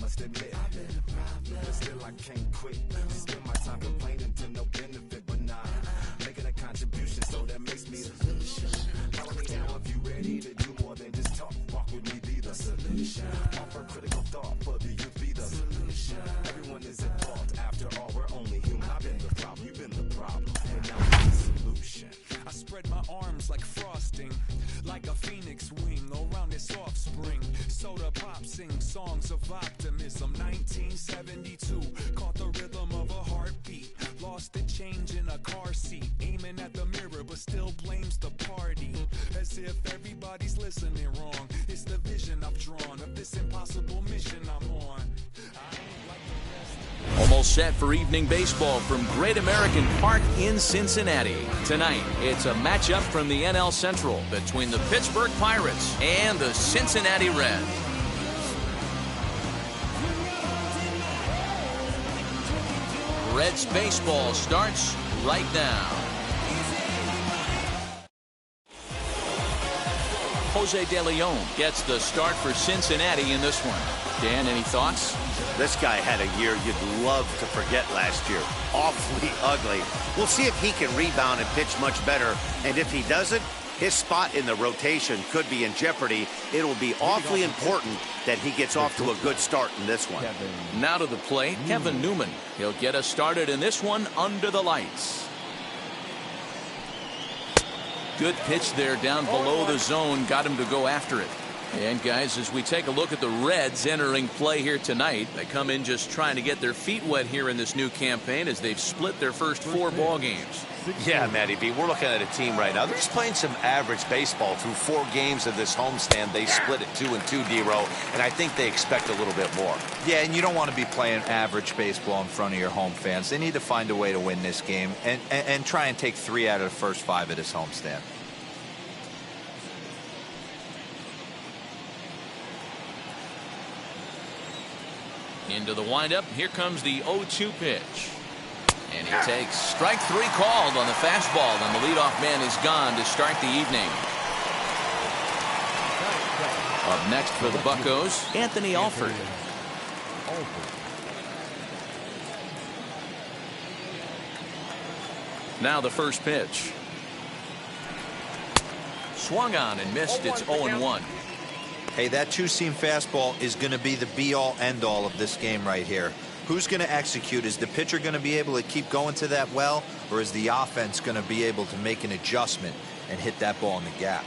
must admit. But still I can't quit. Spend my time complaining to no benefit, but nah, making a contribution, so that makes me a solution. Follow me now if you ready to do more than just talk. Walk with me, be the solution. Offer critical thought for the youth, be the solution. Everyone is at fault. After all, we're only human. I've been the problem, you've been the problem, and now I'm the solution. I spread my arms like frosting, like a phoenix wing around its offspring. Soda pop sing songs of optimism. 1972, caught the rhythm of a heartbeat. Lost the change in a car seat, aiming at the mirror but still blames the party. As if everybody's listening wrong. It's the vision I've drawn of this impossible mission I'm on. I ain't like the rest. Almost set for evening baseball from Great American Park in Cincinnati. Tonight, it's a matchup from the NL Central between the Pittsburgh Pirates and the Cincinnati Reds. Reds baseball starts right now. Jose De Leon gets the start for Cincinnati in this one. Dan, any thoughts? This guy had a year you'd love to forget last year. Awfully ugly. We'll see if he can rebound and pitch much better. And if he doesn't, his spot in the rotation could be in jeopardy. It will be awfully important that he gets off to a good start in this one. Now to the plate, Kevin Newman. He'll get us started in this one under the lights. Good pitch there down below the zone. Got him to go after it. And guys, as we take a look at the Reds entering play here tonight, they come in just trying to get their feet wet here in this new campaign as they've split their first 4 ball games. Yeah, Matty B, we're looking at a team right now. They're just playing some average baseball through 4 games of this homestand. They split it 2-2, D-Row, and I think they expect a little bit more. Yeah, and you don't want to be playing average baseball in front of your home fans. They need to find a way to win this game and try and take 3 out of the first 5 of this homestand. Into the windup. Here comes the 0-2 pitch. And he takes strike 3 called on the fastball, and the leadoff man is gone to start the evening. Up next for the Buccos, Anthony Alford. Now the first pitch. Swung on and missed. It's 0-1. Hey, that 2-seam fastball is going to be the be-all, end-all of this game right here. Who's going to execute? Is the pitcher going to be able to keep going to that well, or is the offense going to be able to make an adjustment and hit that ball in the gap?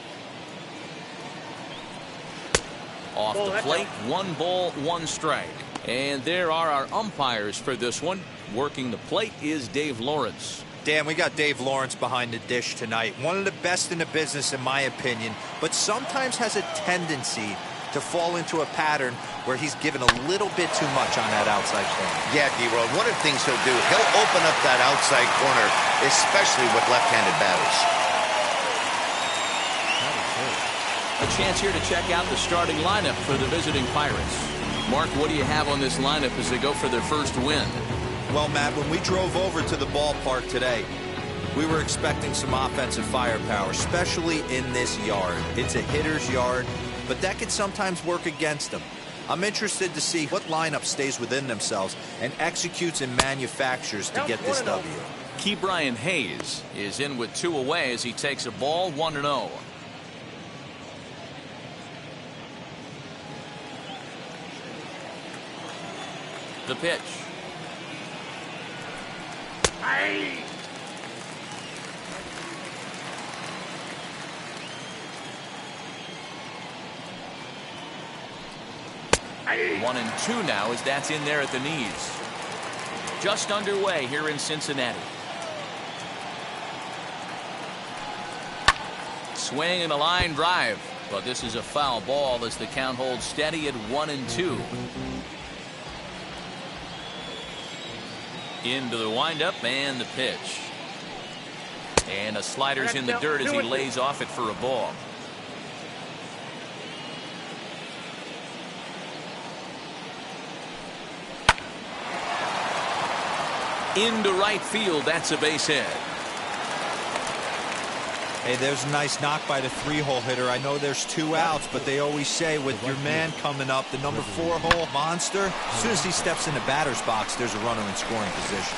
Off the plate, 1 ball, 1 strike. And there are our umpires for this one. Working the plate is Dave Lawrence. Dan, we got Dave Lawrence behind the dish tonight. One of the best in the business, in my opinion, but sometimes has a tendency to fall into a pattern where he's given a little bit too much on that outside corner. Yeah, D-Road, one of the things he'll do, he'll open up that outside corner, especially with left-handed batters. A chance here to check out the starting lineup for the visiting Pirates. Mark, what do you have on this lineup as they go for their first win? Well, Matt, when we drove over to the ballpark today, we were expecting some offensive firepower, especially in this yard. It's a hitter's yard, but that can sometimes work against them. I'm interested to see what lineup stays within themselves and executes and manufactures to get this W. Ke'Bryan Hayes is in with 2 away as he takes a ball, 1-0. The pitch. Aye. 1-2 now as that's in there at the knees. Just underway here in Cincinnati. Swing and a line drive, but this is a foul ball as the count holds steady at 1-2. Into the windup and the pitch. And a slider's in the dirt as he lays off it for a ball. Into right field, that's a base hit. Hey, there's a nice knock by the 3-hole hitter. I know there's 2 outs, but they always say with your man coming up, the number 4-hole monster, as soon as he steps in the batter's box, there's a runner in scoring position.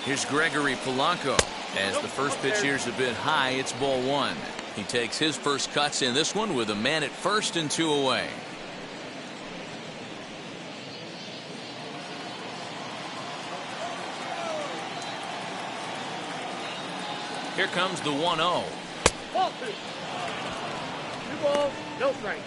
Here's Gregory Polanco. As the first pitch here's a bit high, it's ball 1. He takes his first cuts in this one with a man at first and 2 away. Here comes the 1-0. Ball 2. 2 balls, no strike.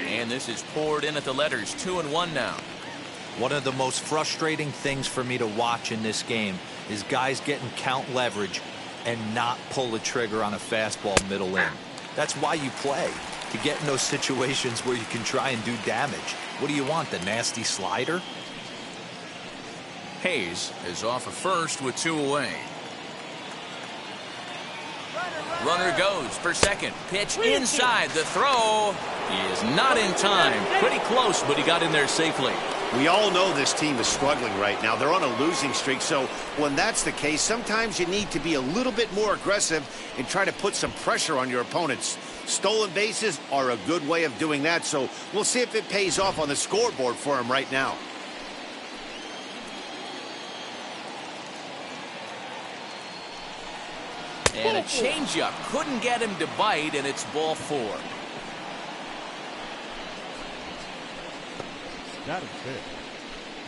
And this is poured in at the letters. 2-1 now. One of the most frustrating things for me to watch in this game is guys getting count leverage and not pull the trigger on a fastball middle in. That's why you play, to get in those situations where you can try and do damage. What do you want, the nasty slider? Hayes is off of first with 2 away. Runner goes for second. Pitch inside. The throw is not in time. Pretty close, but he got in there safely. We all know this team is struggling right now. They're on a losing streak, so when that's the case, sometimes you need to be a little bit more aggressive and try to put some pressure on your opponents. Stolen bases are a good way of doing that, so we'll see if it pays off on the scoreboard for him right now. And a changeup couldn't get him to bite, and it's ball 4. That is it.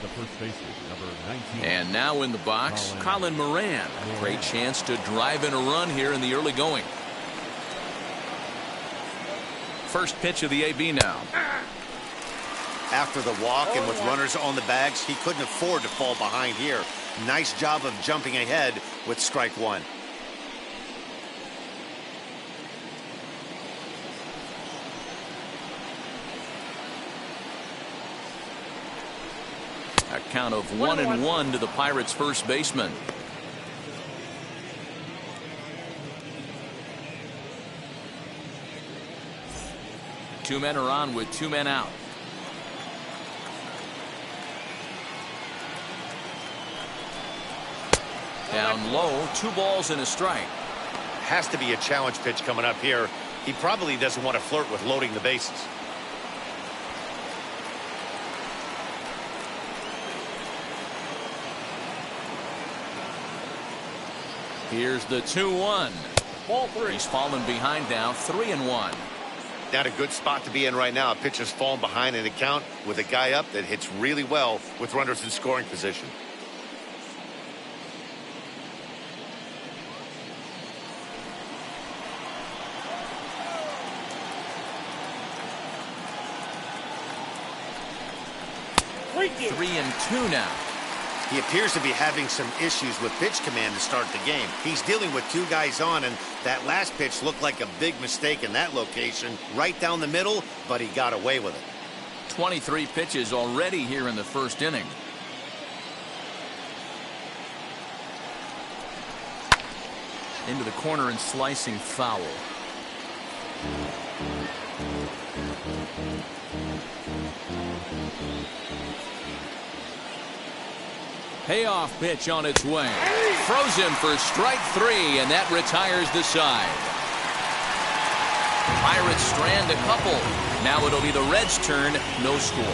The first baseman, number 19. And now in the box, Colin Moran. A great chance to drive in a run here in the early going. First pitch of the AB now. After the walk and with runners on the bags, he couldn't afford to fall behind here. Nice job of jumping ahead with strike 1. A count of 1-1 to the Pirates' first baseman. Two men are on with 2 men out. Down low, 2 balls and a strike. Has to be a challenge pitch coming up here. He probably doesn't want to flirt with loading the bases. Here's the 2-1. Ball 3. He's fallen behind now, 3-1. Not a good spot to be in right now. A pitcher's falling behind in the count with a guy up that hits really well with runners in scoring position. Freaky. 3-2 now. He appears to be having some issues with pitch command to start the game. He's dealing with 2 guys on, and that last pitch looked like a big mistake in that location, right down the middle, but he got away with it. 23 pitches already here in the first inning. Into the corner and slicing foul. Payoff pitch on its way. Throws him for strike 3, and that retires the side. Pirates strand a couple. Now it'll be the Reds' turn. No score.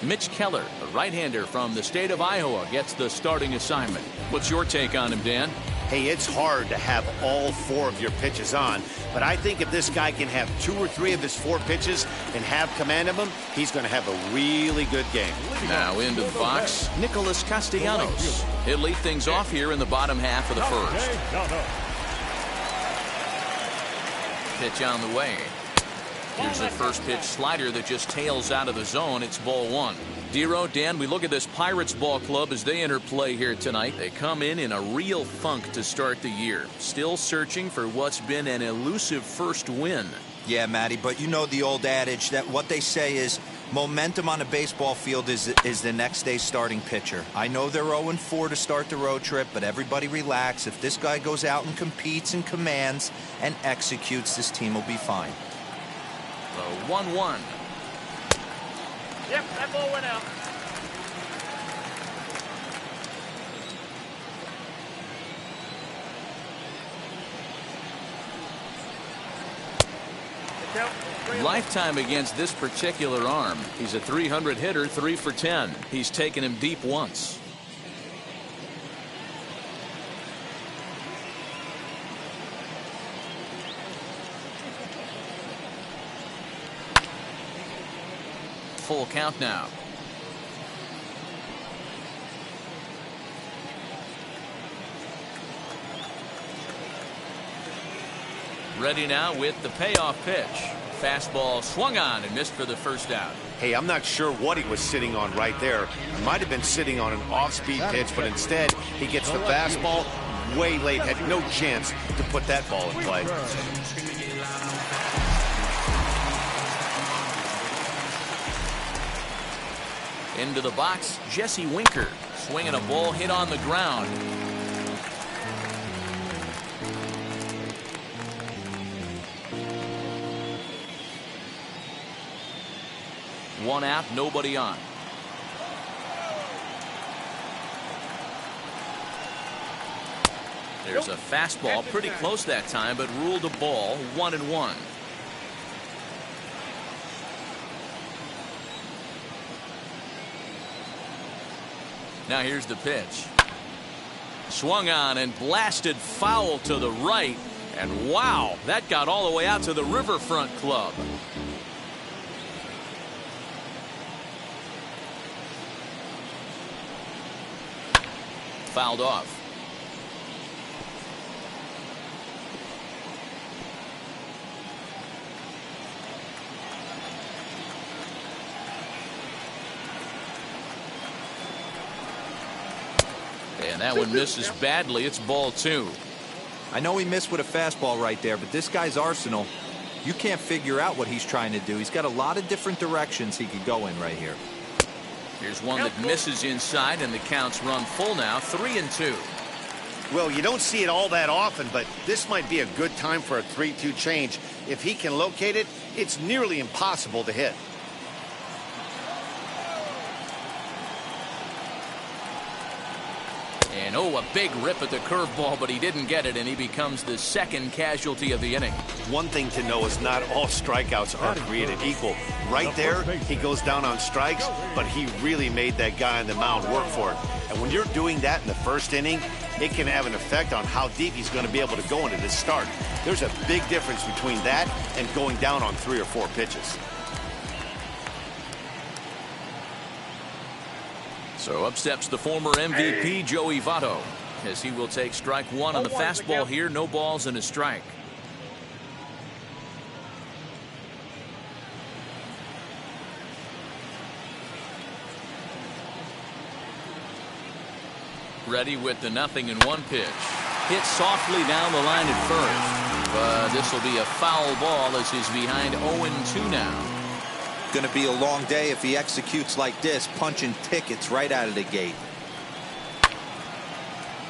Mitch Keller, a right-hander from the state of Iowa, gets the starting assignment. What's your take on him, Dan? Hey, it's hard to have all 4 of your pitches on, but I think if this guy can have 2 or 3 of his 4 pitches and have command of them, he's going to have a really good game. Now into the box, Nicholas Castellanos. He'll lead things off here in the bottom half of the first. Pitch on the way. Here's the first pitch slider that just tails out of the zone. It's ball 1. Dero, Dan, we look at this Pirates ball club as they enter play here tonight. They come in a real funk to start the year. Still searching for what's been an elusive first win. Yeah, Matty, but you know the old adage that what they say is momentum on a baseball field is the next day's starting pitcher. I know they're 0-4 to start the road trip, but everybody relax. If this guy goes out and competes and commands and executes, this team will be fine. The 1-1. Yep, that ball went out. Lifetime against this particular arm. He's a .300 hitter, 3 for 10. He's taken him deep once. Full count now. Ready now with the payoff pitch. Fastball swung on and missed for the first out. Hey, I'm not sure what he was sitting on right there. He might have been sitting on an off-speed pitch, but instead he gets the fastball way late. Had no chance to put that ball in play. Into the box, Jesse Winker swinging a ball hit on the ground. One out, nobody on. There's a fastball, pretty close that time, but ruled a ball, 1-1. Now here's the pitch. Swung on and blasted foul to the right. And wow, that got all the way out to the Riverfront Club. Fouled off. And that one misses badly. It's ball 2. I know he missed with a fastball right there, but this guy's arsenal, you can't figure out what he's trying to do. He's got a lot of different directions he could go in right here. Here's one that misses inside, and the count's run full now, 3-2. Well, you don't see it all that often, but this might be a good time for a 3-2 change. If he can locate it, it's nearly impossible to hit. And oh, a big rip at the curveball, but he didn't get it, and he becomes the second casualty of the inning. One thing to know is not all strikeouts are created equal. Right there, he goes down on strikes, but he really made that guy on the mound work for it. And when you're doing that in the first inning, it can have an effect on how deep he's going to be able to go into this start. There's a big difference between that and going down on 3 or 4 pitches. So up steps the former MVP, Joey Votto, as he will take strike 1 on the fastball here. No balls and a strike. Ready with the 0-1 pitch. Hit softly down the line at first. But this will be a foul ball as he's behind 0-2 now. Going to be a long day if he executes like this, punching tickets right out of the gate.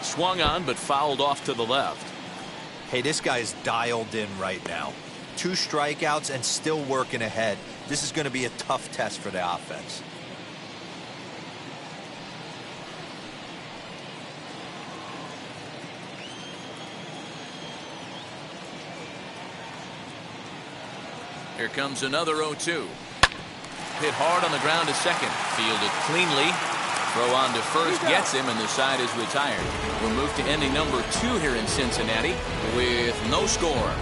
Swung on, but fouled off to the left. Hey, this guy's dialed in right now. 2 strikeouts and still working ahead. This is going to be a tough test for the offense. Here comes another 0-2. Hit hard on the ground to second. Fielded cleanly. Throw on to first gets him, and the side is retired. We'll move to inning number 2 here in Cincinnati with no score.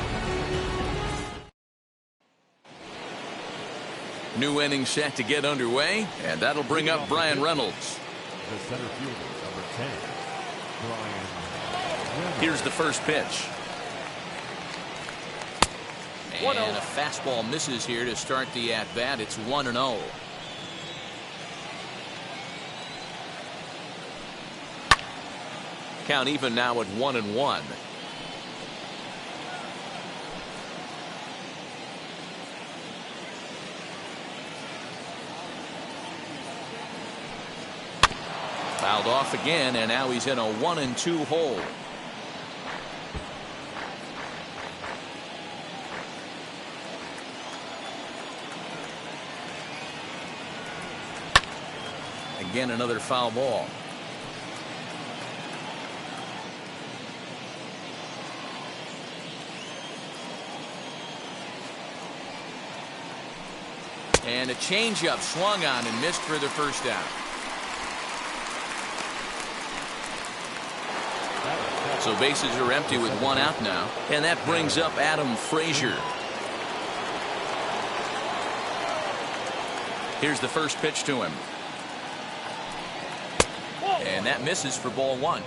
New inning set to get underway, and that'll bring up Brian Reynolds. The center fielder, number 10, Brian Reynolds. Here's the first pitch. And a fastball misses here to start the at-bat. It's 1-0. Count even now at 1-1. Fouled off again, and now he's in a 1-2 hole. Again, another foul ball. And a changeup swung on and missed for the first down. So bases are empty with one out now, and that brings up Adam Frazier. Here's the first pitch to him. And that misses for ball one.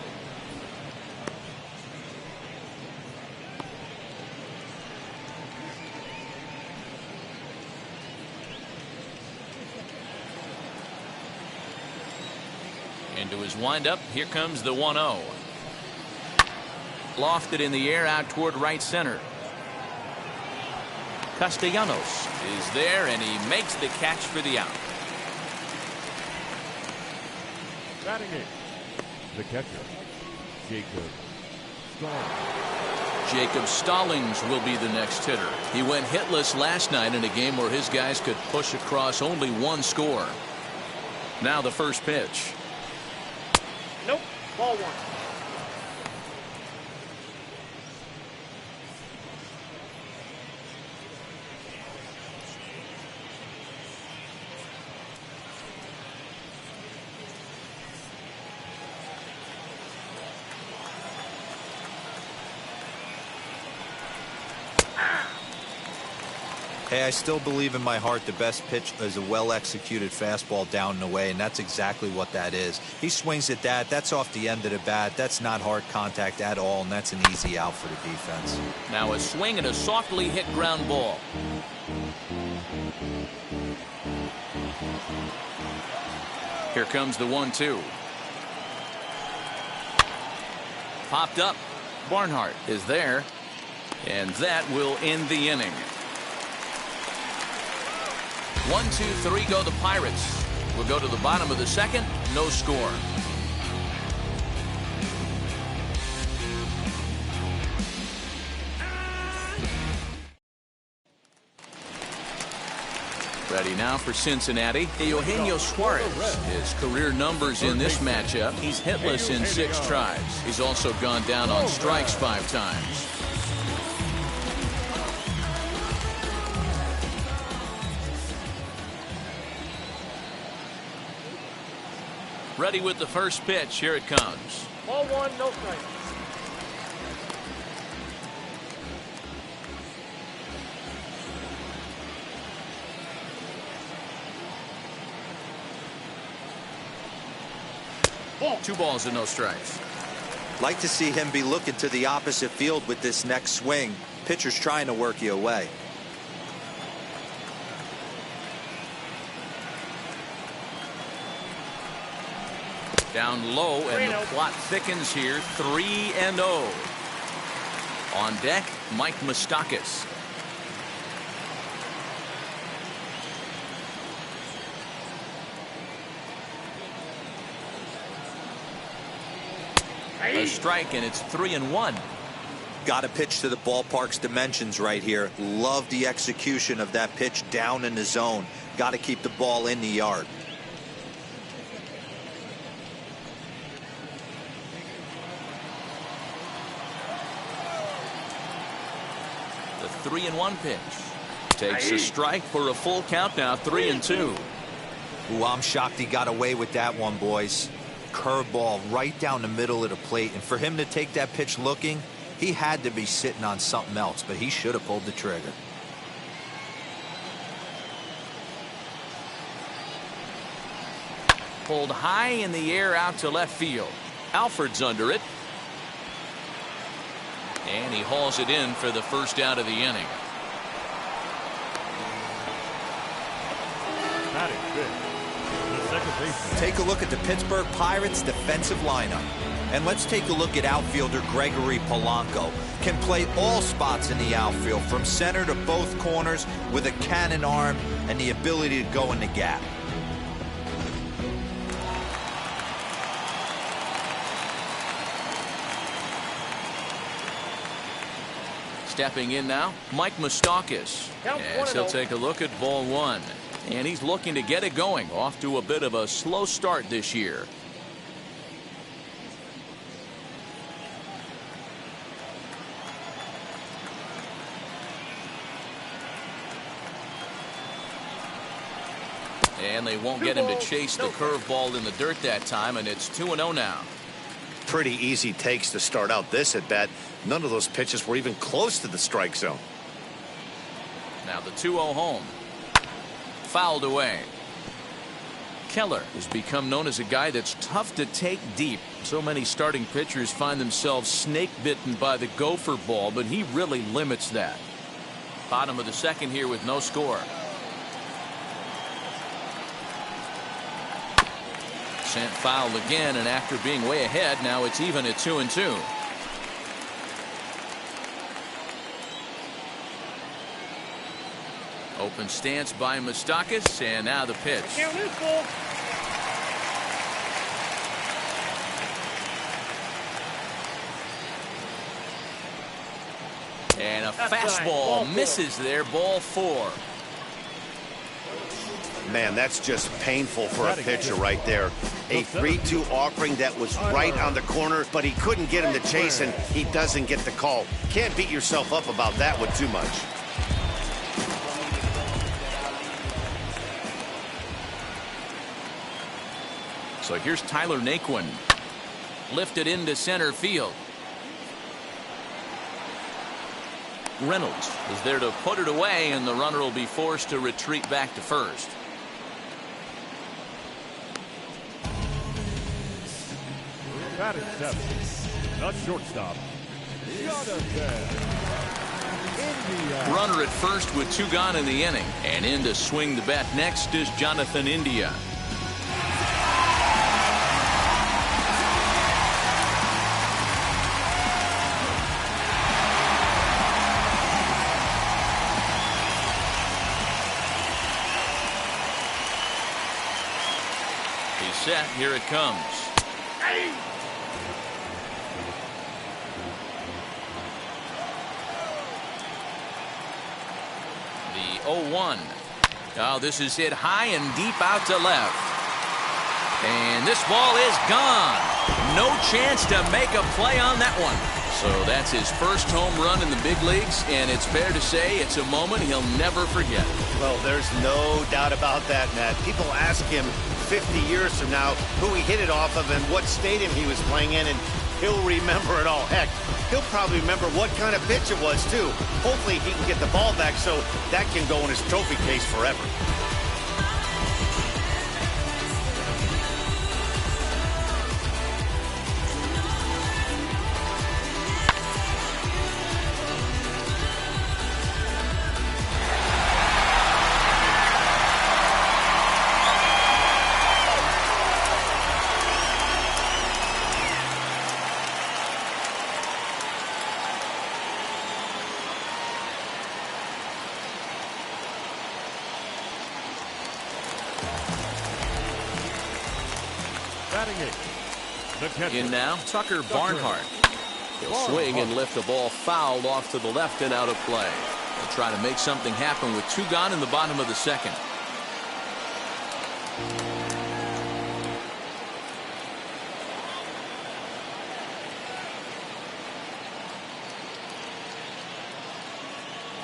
Into his windup, here comes the 1-0. Lofted in the air out toward right center. Castellanos is there, and he makes the catch for the out. Batting it, the catcher, Jacob Stallings. Jacob Stallings will be the next hitter. He went hitless last night in a game where his guys could push across only one score. Now the first pitch. Nope. Ball one. Hey, I still believe in my heart the best pitch is a well-executed fastball down and away, and that's exactly what that is. He swings at that. That's off the end of the bat. That's not hard contact at all, and that's an easy out for the defense. Now a swing and a softly hit ground ball. Here comes the 1-2. Popped up. Barnhart is there, and that will end the inning. 1-2-3 go the Pirates. We'll go to the bottom of the second. No score. Ready now for Cincinnati. Eugenio Suarez. His career numbers in this matchup. He's hitless in 6 tries. He's also gone down on strikes 5 times. Ready with the first pitch. Here it comes. Ball one, no strike. Ball. 2 balls and no strikes. Like to see him be looking to the opposite field with this next swing. Pitcher's trying to work you away. Down low, and the plot thickens here. 3-0. On deck, Mike Moustakas. A strike, and it's 3-1. Got to pitch to the ballpark's dimensions right here. Love the execution of that pitch down in the zone. Got to keep the ball in the yard. The 3-1 pitch. Takes a strike for a full count now. 3-2. Ooh, I'm shocked he got away with that one, boys. Curveball right down the middle of the plate, and for him to take that pitch looking, he had to be sitting on something else, but he should have pulled the trigger. Pulled high in the air out to left field. Alford's under it. And he hauls it in for the first out of the inning. Batting fifth, the second baseman. Take a look at the Pittsburgh Pirates defensive lineup. And let's take a look at outfielder Gregory Polanco. Can play all spots in the outfield, from center to both corners, with a cannon arm and the ability to go in the gap. Stepping in now, Mike Moustakas. As he'll take a look at ball one. And he's looking to get it going. Off to a bit of a slow start this year. And they won't get him to chase the curveball in the dirt that time, and it's 2-0 now. Pretty easy takes to start out this at bat. None of those pitches were even close to the strike zone. Now the 2-0 home. Fouled away. Keller has become known as a guy that's tough to take deep. So many starting pitchers find themselves snake bitten by the gopher ball, but he really limits that. Bottom of the second here with no score. Sent foul again, and after being way ahead, now it's even at 2-2. Open stance by Moustakas, and now the pitch. Count is full. And a fastball misses there, ball 4. Man, that's just painful for a pitcher right there. A 3-2 offering that was right on the corner, but he couldn't get him to chase, and he doesn't get the call. Can't beat yourself up about that one too much. So here's Tyler Naquin. Lifted into center field. Reynolds is there to put it away, and the runner will be forced to retreat back to first. Batting 7, the shortstop, Runner at first with 2 gone in the inning, and in to swing the bat next is Jonathan India. He's set. Here it comes. The 0-1. Oh, this is hit high and deep out to left. And this ball is gone. No chance to make a play on that one. So that's his first home run in the big leagues, and it's fair to say it's a moment he'll never forget. Well, there's no doubt about that, Matt. People ask him 50 years from now who he hit it off of and what stadium he was playing in, and he'll remember it all. Heck, he'll probably remember what kind of pitch it was, too. Hopefully he can get the ball back so that can go in his trophy case forever. In now, Tucker Barnhart. He'll swing and lift the ball fouled off to the left and out of play. They'll try to make something happen with 2 gone in the bottom of the second.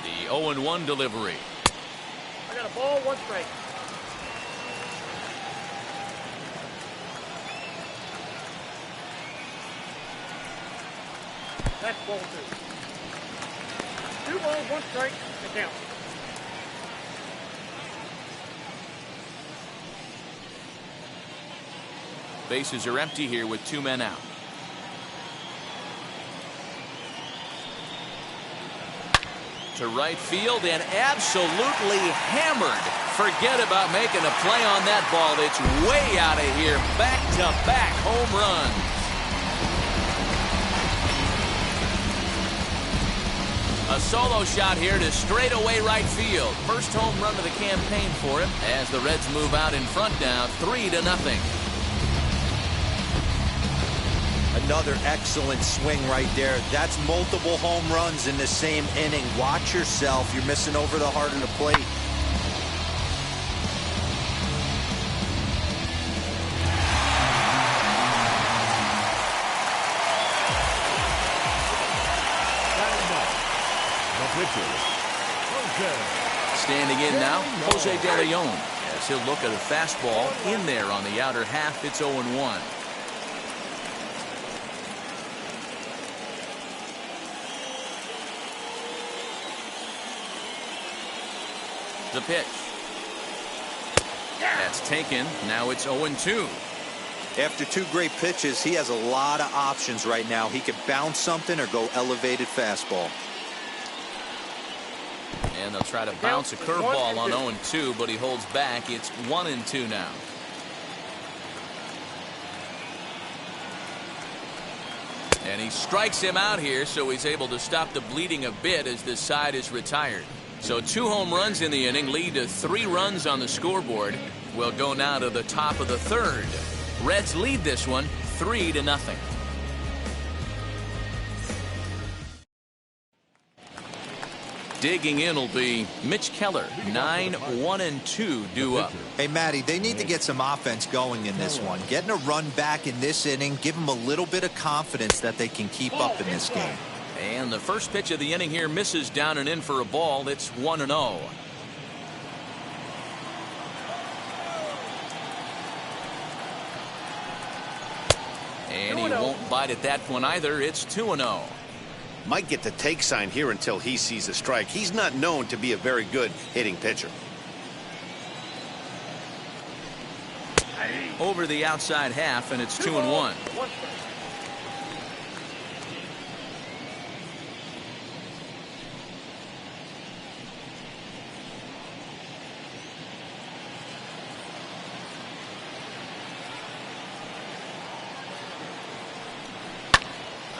The 0-1 delivery. I got a ball, 1 strike. That's ball 2. 2 balls, 1 strike, to count. Bases are empty here with 2 men out. To right field and absolutely hammered. Forget about making a play on that ball. It's way out of here. Back-to-back home runs. A solo shot here to straightaway right field. First home run of the campaign for him as the Reds move out in front now 3-0. Another excellent swing right there. That's multiple home runs in the same inning. Watch yourself. You're missing over the heart of the plate. Standing in now, Jose De Leon, as he'll look at a fastball in there on the outer half. It's 0-1. The pitch. That's taken. Now it's 0-2. After two great pitches, he has a lot of options right now. He could bounce something or go elevated fastball. And they'll try to bounce a curveball on 0-2, but he holds back. It's 1-2 now. And he strikes him out here, so he's able to stop the bleeding a bit as this side is retired. So 2 home runs in the inning lead to 3 runs on the scoreboard. We'll go now to the top of the third. Reds lead this one 3-0. Digging in will be Mitch Keller. 9-1-2 due up. Hey, Matty, they need to get some offense going in this one. Getting a run back in this inning, give them a little bit of confidence that they can keep up in this game. And the first pitch of the inning here misses down and in for a ball. It's 1-0. And he won't bite at that one either. It's 2-0. Might get the take sign here until he sees a strike. He's not known to be a very good hitting pitcher. Over the outside half, and it's 2-1.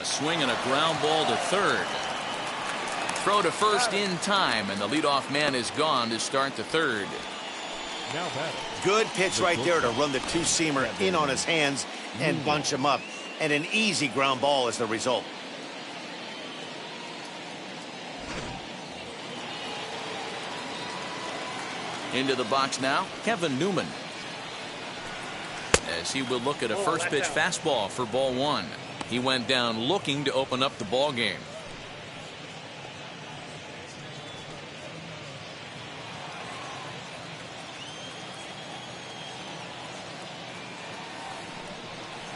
A swing and a ground ball to third. Throw to first in time, and the leadoff man is gone to start the third. Good pitch right there to run the two-seamer in on his hands and bunch him up. And an easy ground ball is the result. Into the box now, Kevin Newman. As he will look at a first pitch fastball for ball 1. He went down looking to open up the ball game.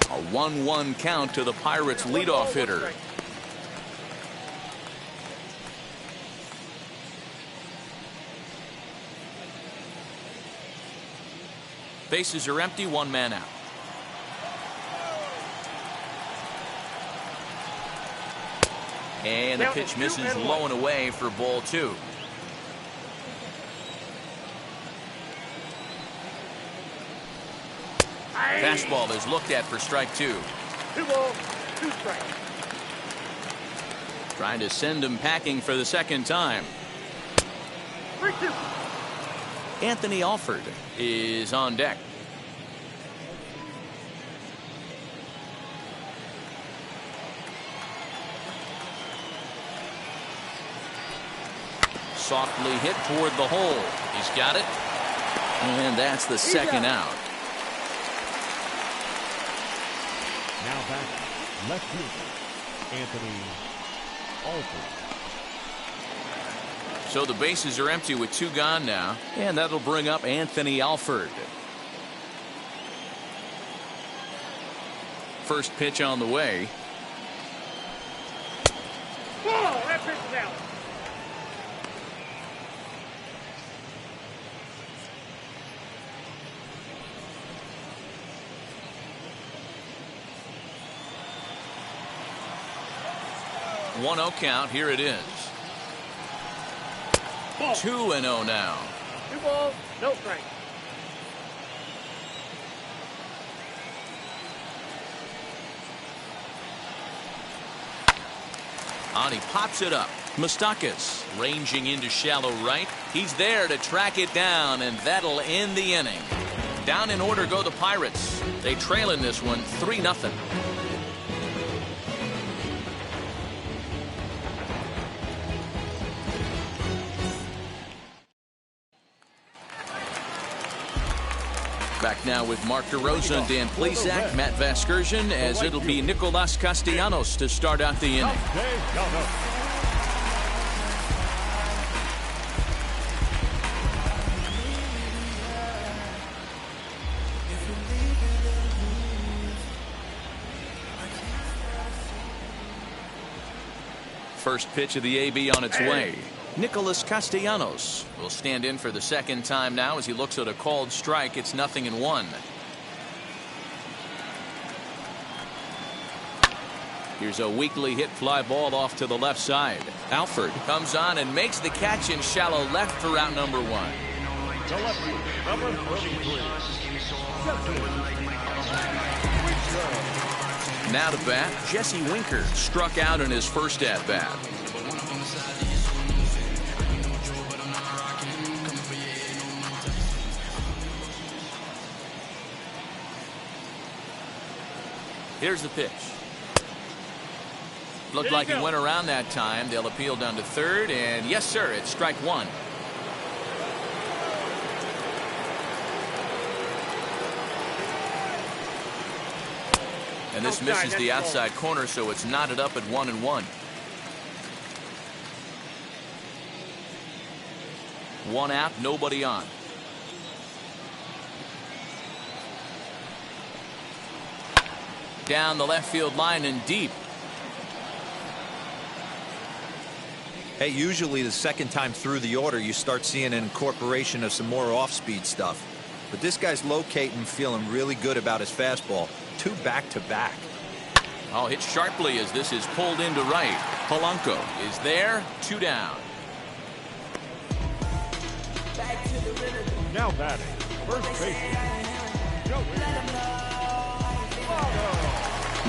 A 1-1 count to the Pirates leadoff hitter. Bases are empty, 1 man out. And the pitch misses low and away for ball 2. Fastball is looked at for strike 2. 2 balls, 2 strikes. Trying to send him packing for the second time. 3-2. Anthony Alford is on deck. Softly hit toward the hole. He's got it. And that's the second out. Now back, left fielder, Anthony Alford. So the bases are empty with 2 gone now. And that'll bring up Anthony Alford. First pitch on the way. Oh, that pitch is out. One 1-0 count. Here it is. 2-0 now. 2 balls, no strike. On he pops it up. Moustakas ranging into shallow right. He's there to track it down, and that'll end the inning. Down in order go the Pirates. They trail in this one 3-0. Back now with Mark DeRosa and Dan Plesac, Matt Vasgersian, as it'll be Nicolas Castellanos to start out the inning. First pitch of the AB on its way. Nicolas Castellanos will stand in for the second time now as he looks at a called strike. It's 0-1. Here's a weakly hit fly ball off to the left side. Alford comes on and makes the catch in shallow left for out number 1. The lefty, number 33. Now to bat, Jesse Winker struck out in his first at bat. Here's the pitch. Looked like he went around that time. They'll appeal down to third, and yes, sir, it's strike 1. And this misses the outside corner, so it's knotted up at 1-1. One out, nobody on. Down the left field line and deep. Hey, usually the second time through the order you start seeing an incorporation of some more off-speed stuff. But this guy's locating, feeling really good about his fastball. 2 back-to-back. Oh, hit sharply as this is pulled into right. Polanco is there, 2 down. Now batting, first baseman,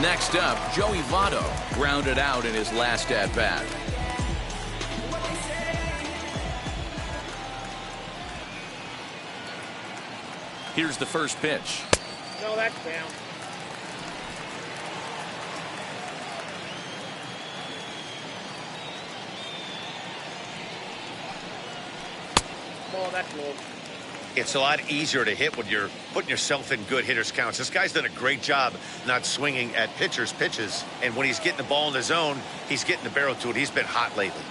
Next up, Joey Votto grounded out in his last at-bat. Here's the first pitch. No, that's down. Oh, that's low. It's a lot easier to hit when you're putting yourself in good hitters counts. This guy's done a great job not swinging at pitchers' pitches. And when he's getting the ball in the zone, he's getting the barrel to it. He's been hot lately.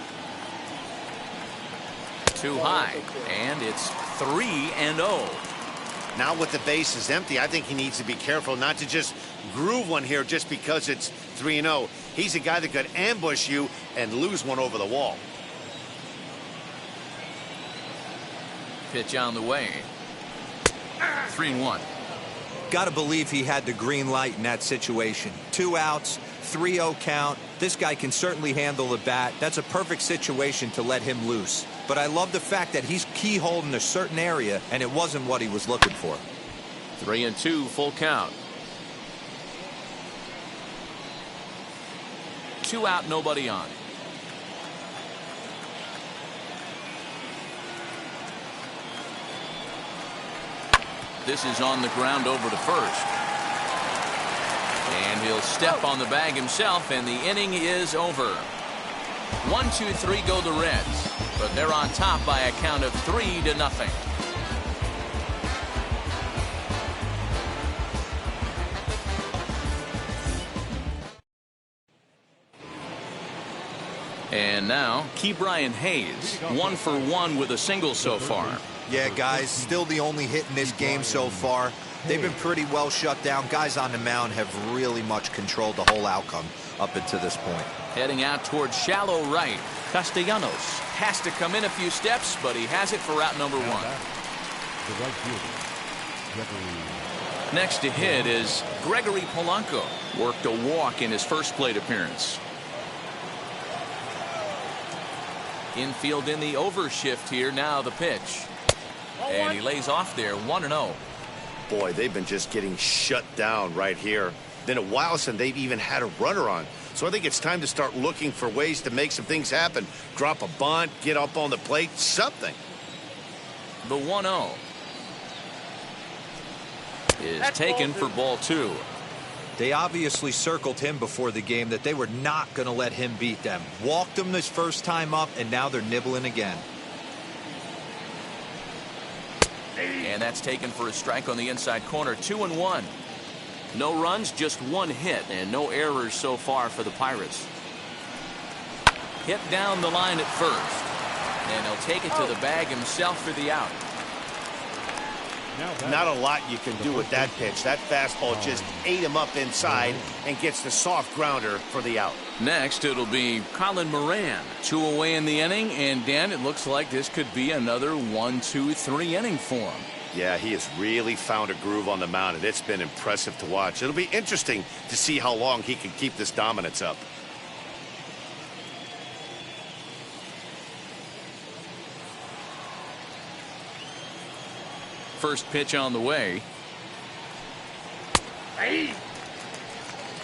Too high, and it's 3-0. Now with the bases empty, I think he needs to be careful not to just groove one here just because it's 3-0. He's a guy that could ambush you and lose one over the wall. Pitch on the way. 3-1. Got to believe he had the green light in that situation. 2 outs, 3-0 count. This guy can certainly handle the bat. That's a perfect situation to let him loose. But I love the fact that he's keyholding a certain area, and it wasn't what he was looking for. 3-2, full count. 2 out, nobody on. This is on the ground over to first. And he'll step on the bag himself, and the inning is over. 1-2-3 go the Reds, but they're on top by a count of 3-0. And now, Ke'Bryan Hayes, 1 for 1 with a single so far. Yeah, guys, still the only hit in this game so far. They've been pretty well shut down. Guys on the mound have really much controlled the whole outcome up until this point. Heading out towards shallow right. Castellanos has to come in a few steps, but he has it for out number 1. The right fielder, Next to hit is Gregory Polanco. Worked a walk in his first plate appearance. Infield in the overshift here. Now the pitch. And he lays off there, 1-0. Boy, they've been just getting shut down right here. Been a while since they've even had a runner on. So I think it's time to start looking for ways to make some things happen. Drop a bunt, get up on the plate, something. The 1-0 is taken for ball 2. They obviously circled him before the game that they were not going to let him beat them. Walked him this first time up, and now they're nibbling again. And that's taken for a strike on the inside corner. 2-1. No runs, just one hit, and no errors so far for the Pirates. Hit down the line at first, and he'll take it to the bag himself for the out. Not a lot you can do with that pitch. That fastball just ate him up inside and gets the soft grounder for the out. Next, it'll be Colin Moran. 2 away in the inning, and Dan, it looks like this could be another 1-2-3 inning for him. Yeah, he has really found a groove on the mound, and it's been impressive to watch. It'll be interesting to see how long he can keep this dominance up. First pitch on the way.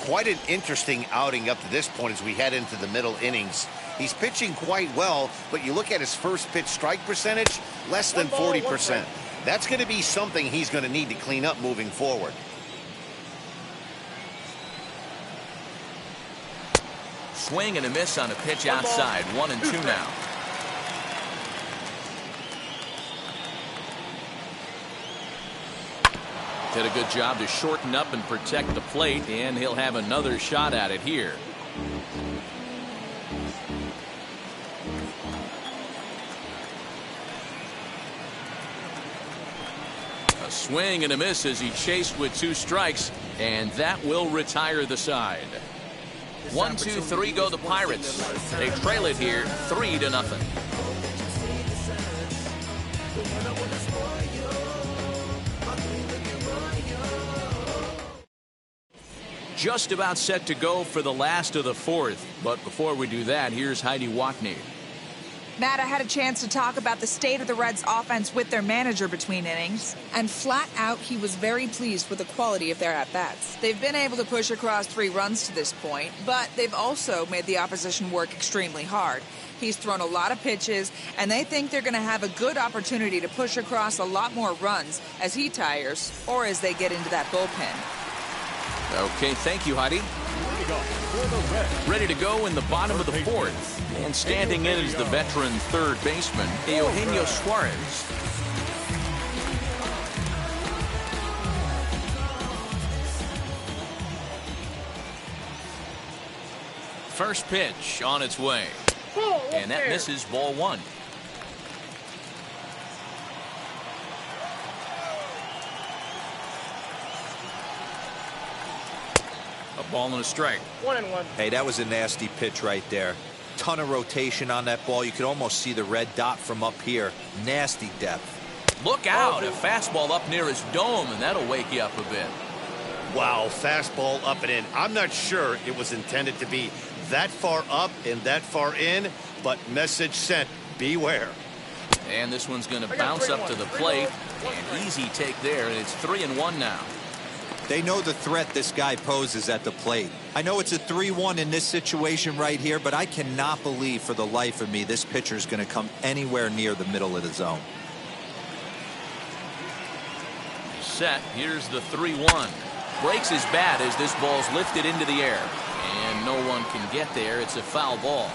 Quite an interesting outing up to this point as we head into the middle innings. He's pitching quite well, but you look at his first pitch strike percentage, less than 40%. That's going to be something he's going to need to clean up moving forward. Swing and a miss on a pitch outside. 1-2 now. Did a good job to shorten up and protect the plate, and he'll have another shot at it here. A swing and a miss as he chased with 2 strikes, and that will retire the side. 1-2-3 go the Pirates. They trail it here 3-0. Just about set to go for the last of the 4th. But before we do that, here's Heidi Watney. Matt, I had a chance to talk about the state of the Reds' offense with their manager between innings. And flat out, he was very pleased with the quality of their at-bats. They've been able to push across 3 runs to this point, but they've also made the opposition work extremely hard. He's thrown a lot of pitches, and they think they're going to have a good opportunity to push across a lot more runs as he tires or as they get into that bullpen. Okay, thank you, Heidi. Ready to go in the bottom of the 4th. And standing in is the veteran third baseman, Eugenio Suarez. First pitch on its way. And that misses, ball 1. A ball and a strike. 1-1. Hey, that was a nasty pitch right there. Ton of rotation on that ball. You could almost see the red dot from up here. Nasty depth. Look out. A fastball up near his dome, and that'll wake you up a bit. Wow, fastball up and in. I'm not sure it was intended to be that far up and that far in, but message sent. Beware. And this one's going to bounce up to the plate. An easy take there, and it's 3-1 now. They know the threat this guy poses at the plate. I know it's a 3-1 in this situation right here, but I cannot believe for the life of me this pitcher is going to come anywhere near the middle of the zone. Set. Here's the 3-1. Breaks his bat as this ball's lifted into the air. And no one can get there. It's a foul ball.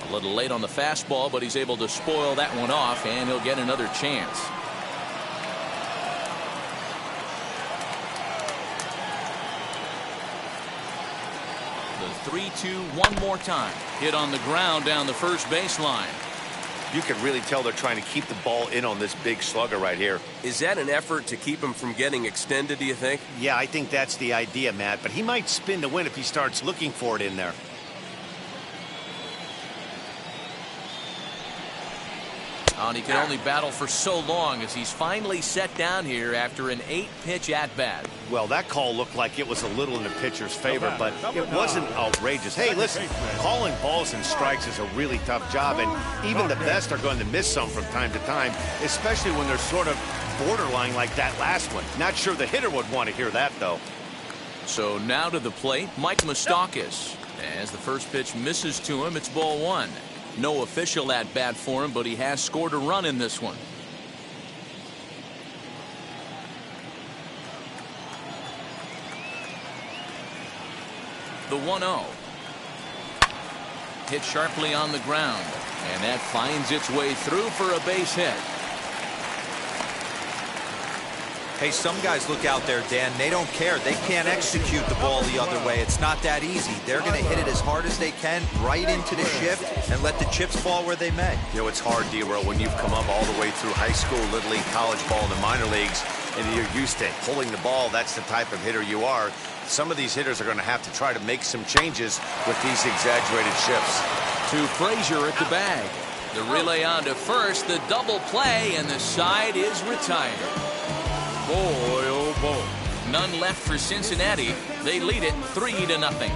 A little late on the fastball, but he's able to spoil that one off, and he'll get another chance. The 3-2 one more time. Hit on the ground down the first baseline. You can really tell they're trying to keep the ball in on this big slugger right here. Is that an effort to keep him from getting extended, do you think? Yeah, I think that's the idea, Matt, but he might spin to win if he starts looking for it in there. Oh, and he could only battle for so long as he's finally set down here after an 8-pitch at-bat. Well, that call looked like it was a little in the pitcher's favor, but it wasn't outrageous. Hey, listen, calling balls and strikes is a really tough job, and even the best are going to miss some from time to time, especially when they're sort of borderline like that last one. Not sure the hitter would want to hear that, though. So now to the plate, Mike Moustakas. As the first pitch misses to him, it's ball 1. No official at-bat for him, but he has scored a run in this one. The 1-0. Hit sharply on the ground, and that finds its way through for a base hit. Hey, some guys look out there, Dan. They don't care. They can't execute the ball the other way. It's not that easy. They're going to hit it as hard as they can right into the shift and let the chips fall where they may. You know, it's hard, D-Row, when you've come up all the way through high school, Little League, college ball, and the minor leagues, and you're used to pulling the ball. That's the type of hitter you are. Some of these hitters are going to have to try to make some changes with these exaggerated shifts. To Frazier at the bag. The relay on to first, the double play, and the side is retired. Boy, oh boy. None left for Cincinnati. They lead it 3-0.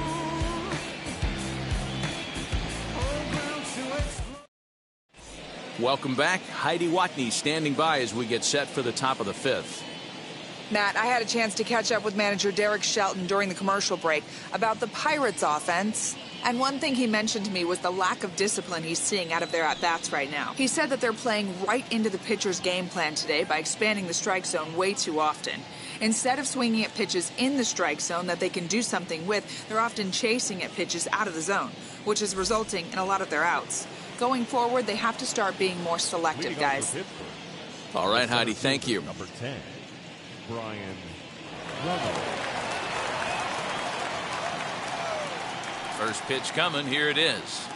Welcome back. Heidi Watney standing by as we get set for the top of the 5th. Matt, I had a chance to catch up with manager Derek Shelton during the commercial break about the Pirates offense. And one thing he mentioned to me was the lack of discipline he's seeing out of their at-bats right now. He said that they're playing right into the pitcher's game plan today by expanding the strike zone way too often. Instead of swinging at pitches in the strike zone that they can do something with, they're often chasing at pitches out of the zone, which is resulting in a lot of their outs. Going forward, they have to start being more selective, guys. All right, Heidi, thank you. Number 10, Brian Reynolds. First pitch coming. Here it is.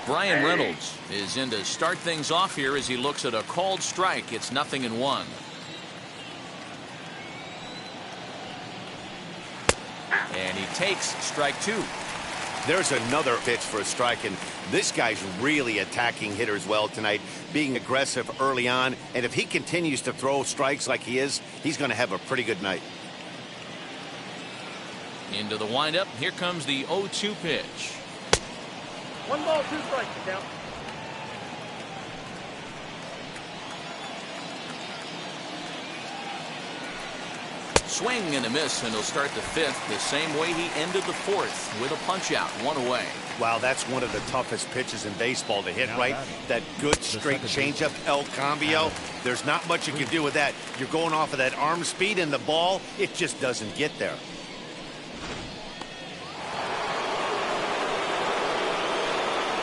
Brian Reynolds is in to start things off here as he looks at a called strike. It's 0-1. And he takes strike 2. There's another pitch for a strike, and this guy's really attacking hitters well tonight, being aggressive early on, and if he continues to throw strikes like he is, he's going to have a pretty good night. Into the windup. Here comes the 0-2 pitch. 1 ball, 2 strikes, count. Swing and a miss, and he'll start the 5th the same way he ended the 4th with a punch out, 1 away. Wow, that's one of the toughest pitches in baseball to hit, right? That good straight changeup, El Cambio. There's not much you can do with that. You're going off of that arm speed, and the ball, it just doesn't get there.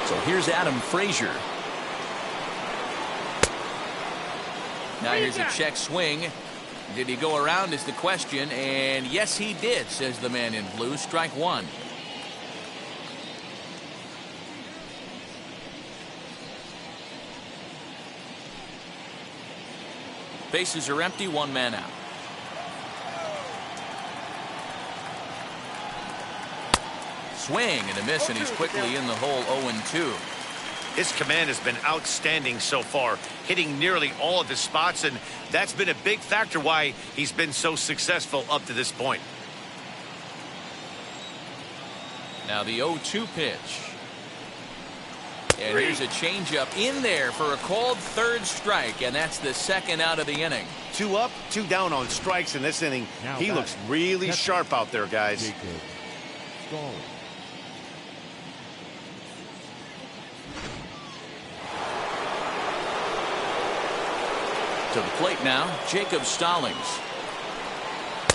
So here's Adam Frazier. Now here's a check swing. Did he go around is the question, and yes he did, says the man in blue. Strike 1. Bases are empty, 1 man out. Swing and a miss, and he's quickly in the hole. 0-2. His command has been outstanding so far, hitting nearly all of his spots, and that's been a big factor why he's been so successful up to this point. Now the 0-2 pitch. And here's a changeup in there for a called 3rd strike, and that's the 2nd out of the inning. 2 up, 2 down on strikes in this inning. He looks really sharp out there, guys. To the plate now, Jacob Stallings.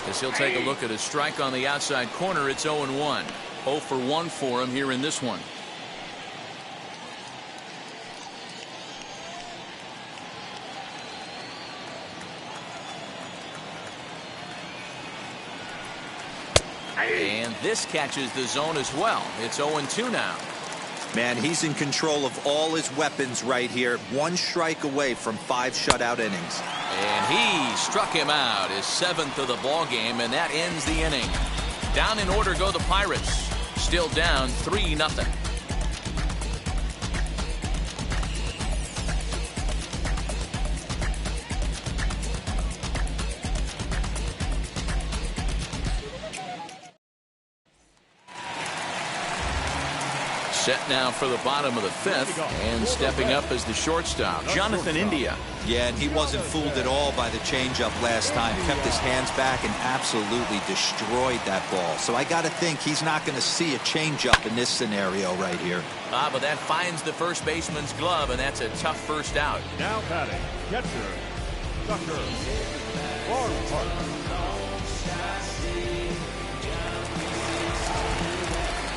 As he'll take a look at a strike on the outside corner, it's 0-1. 0 for 1 for him here in this one. And this catches the zone as well. It's 0-2 now. Man, he's in control of all his weapons right here. 1 strike away from 5 shutout innings. And he struck him out, his 7th of the ball game, and that ends the inning. Down in order go the Pirates. Still down 3-0. Set now for the bottom of the fifth, and stepping up as the shortstop, Jonathan India. Yeah, and he wasn't fooled at all by the changeup last time. Kept his hands back and absolutely destroyed that ball. So I got to think he's not going to see a changeup in this scenario right here. But that finds the first baseman's glove, and that's a tough first out. Now batting, catcher, Tucker Ballpark.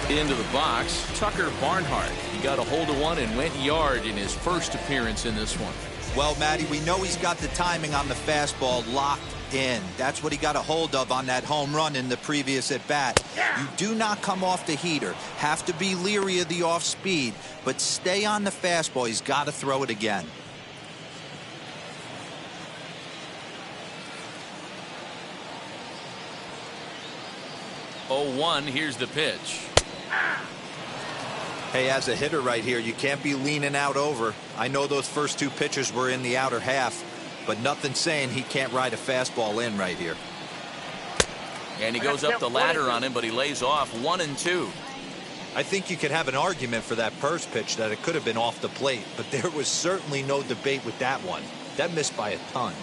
Into the box, Tucker Barnhart. He got a hold of one and went yard in his first appearance in this one. Well, Matty, we know he's got the timing on the fastball locked in. That's what he got a hold of on that home run in the previous at-bat. You do not come off the heater. Have to be leery of the off-speed, but stay on the fastball. He's got to throw it again. Oh, 1, here's the pitch. Hey, as a hitter right here, you can't be leaning out over. I know those first two pitches were in the outer half, but nothing saying he can't ride a fastball in right here. And he goes up the ladder on him, but he lays off 1-2. I think you could have an argument for that first pitch that it could have been off the plate, but there was certainly no debate with that one. That missed by a ton.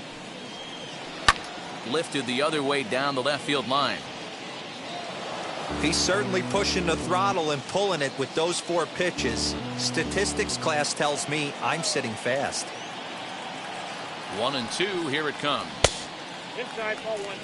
Lifted the other way down the left field line. He's certainly pushing the throttle and pulling it with those 4 pitches. Statistics class tells me I'm sitting fast. 1-2, here it comes. Inside, ball 1.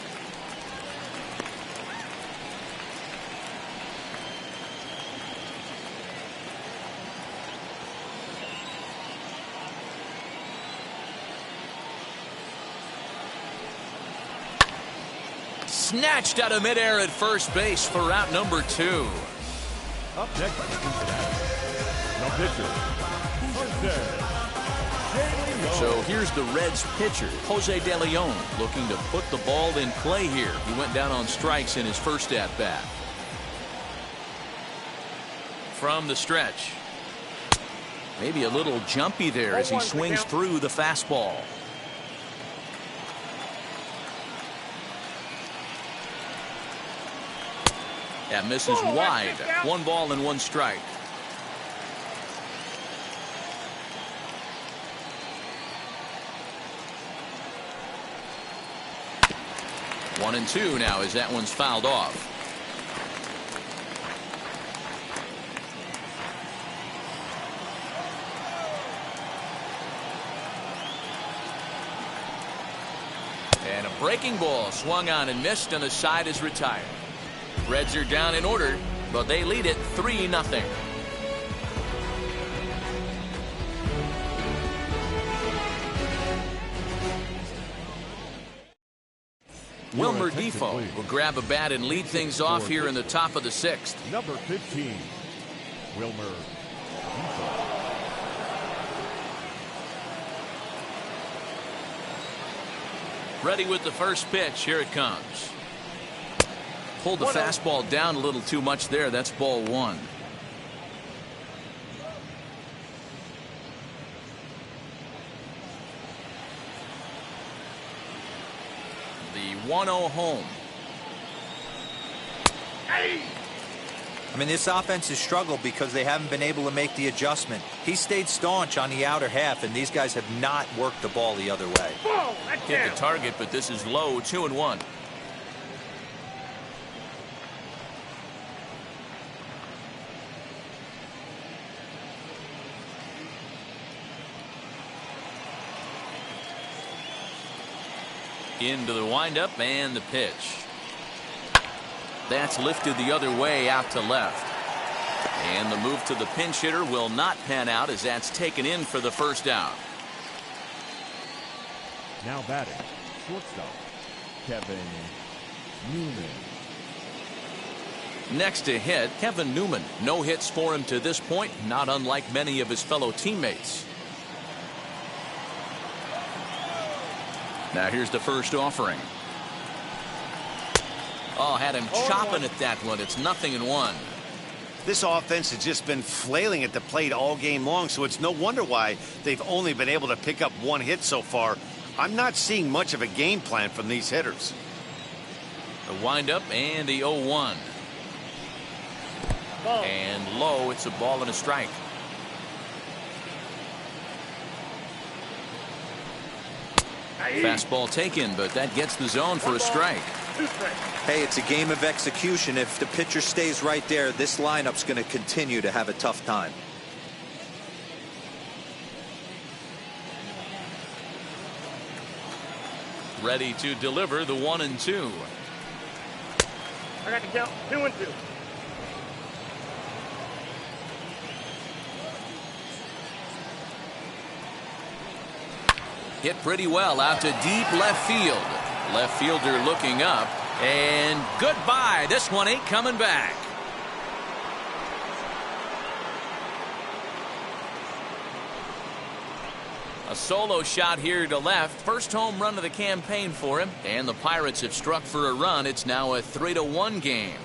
Snatched out of midair at first base for out number 2. Up next, no pitcher, So here's the Reds pitcher, Jose De Leon, looking to put the ball in play here. He went down on strikes in his first at-bat. From the stretch. Maybe a little jumpy there as he swings through the fastball. That misses wide. 1 ball and 1 strike. One and 2 now as that one's fouled off. And a breaking ball swung on and missed, and the side is retired. Reds are down in order, but they lead it 3-0. Wilmer Defoe will grab a bat and lead things off here in the top of the 6th. Number 15, Wilmer Defoe. Ready with the first pitch. Here it comes. Pulled the fastball down a little too much there. That's ball 1. The 1-0 home. I mean, this offense has struggled because they haven't been able to make the adjustment. He stayed staunch on the outer half, and these guys have not worked the ball the other way. Hit the target, but this is low. 2-1. Into the windup and the pitch. That's lifted the other way out to left. And the move to the pinch hitter will not pan out as that's taken in for the first out. Now batting, shortstop, Kevin Newman. Next to hit, Kevin Newman. No hits for him to this point, not unlike many of his fellow teammates. Now here's the first offering. Oh, had him chopping at that one. It's 0-1. This offense has just been flailing at the plate all game long, so it's no wonder why they've only been able to pick up 1 hit so far. I'm not seeing much of a game plan from these hitters. The windup and the 0-1. And low, it's a ball and a strike. Fastball taken, but that gets the zone for a strike. Hey, it's a game of execution. If the pitcher stays right there, this lineup's going to continue to have a tough time. Ready to deliver the 1-2. I got the count. 2-2. Hit pretty well out to deep left field. Left fielder looking up, and goodbye. This one ain't coming back. A solo shot here to left. First home run of the campaign for him, and the Pirates have struck for a run. It's now a 3-1 game.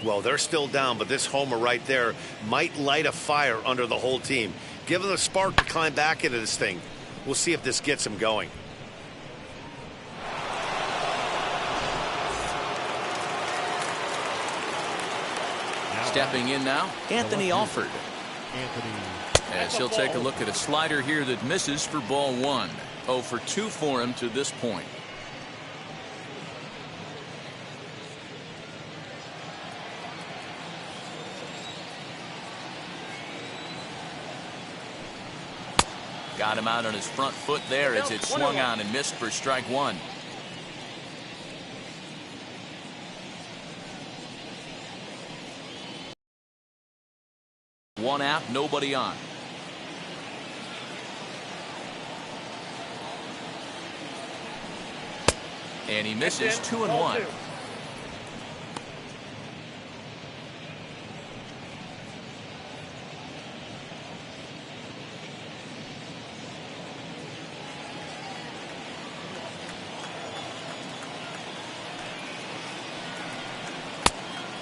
Well, they're still down, but this homer right there might light a fire under the whole team. Give them a spark to climb back into this thing. We'll see if this gets them going. Stepping in now, Anthony Alford. As he'll take a look at a slider here that misses for ball 1. 0 for 2 for him to this point. Got him out on his front foot there as it swung on and missed for strike 1. One out, nobody on. And he misses 2-1.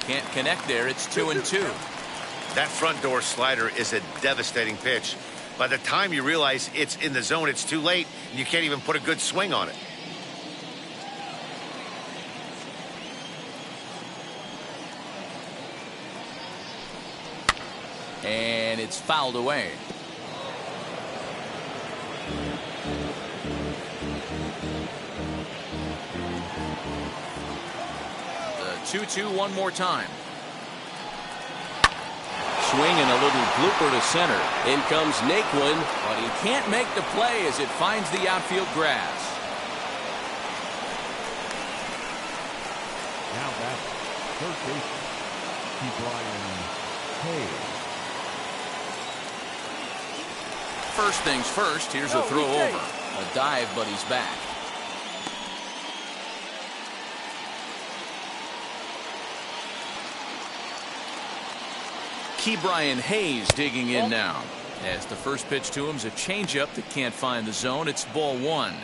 Can't connect there. It's 2-2. That front door slider is a devastating pitch. By the time you realize it's in the zone, it's too late, and you can't even put a good swing on it. And it's fouled away. The 2-2 one more time. Swing and a little blooper to center. In comes Naquin, but he can't make the play as it finds the outfield grass. Now batting, third baseman, Brian Hayes. First things first, here's a throw over. A dive, but he's back. Brian Hayes digging in now. As the first pitch to him is a changeup that can't find the zone. It's ball 1.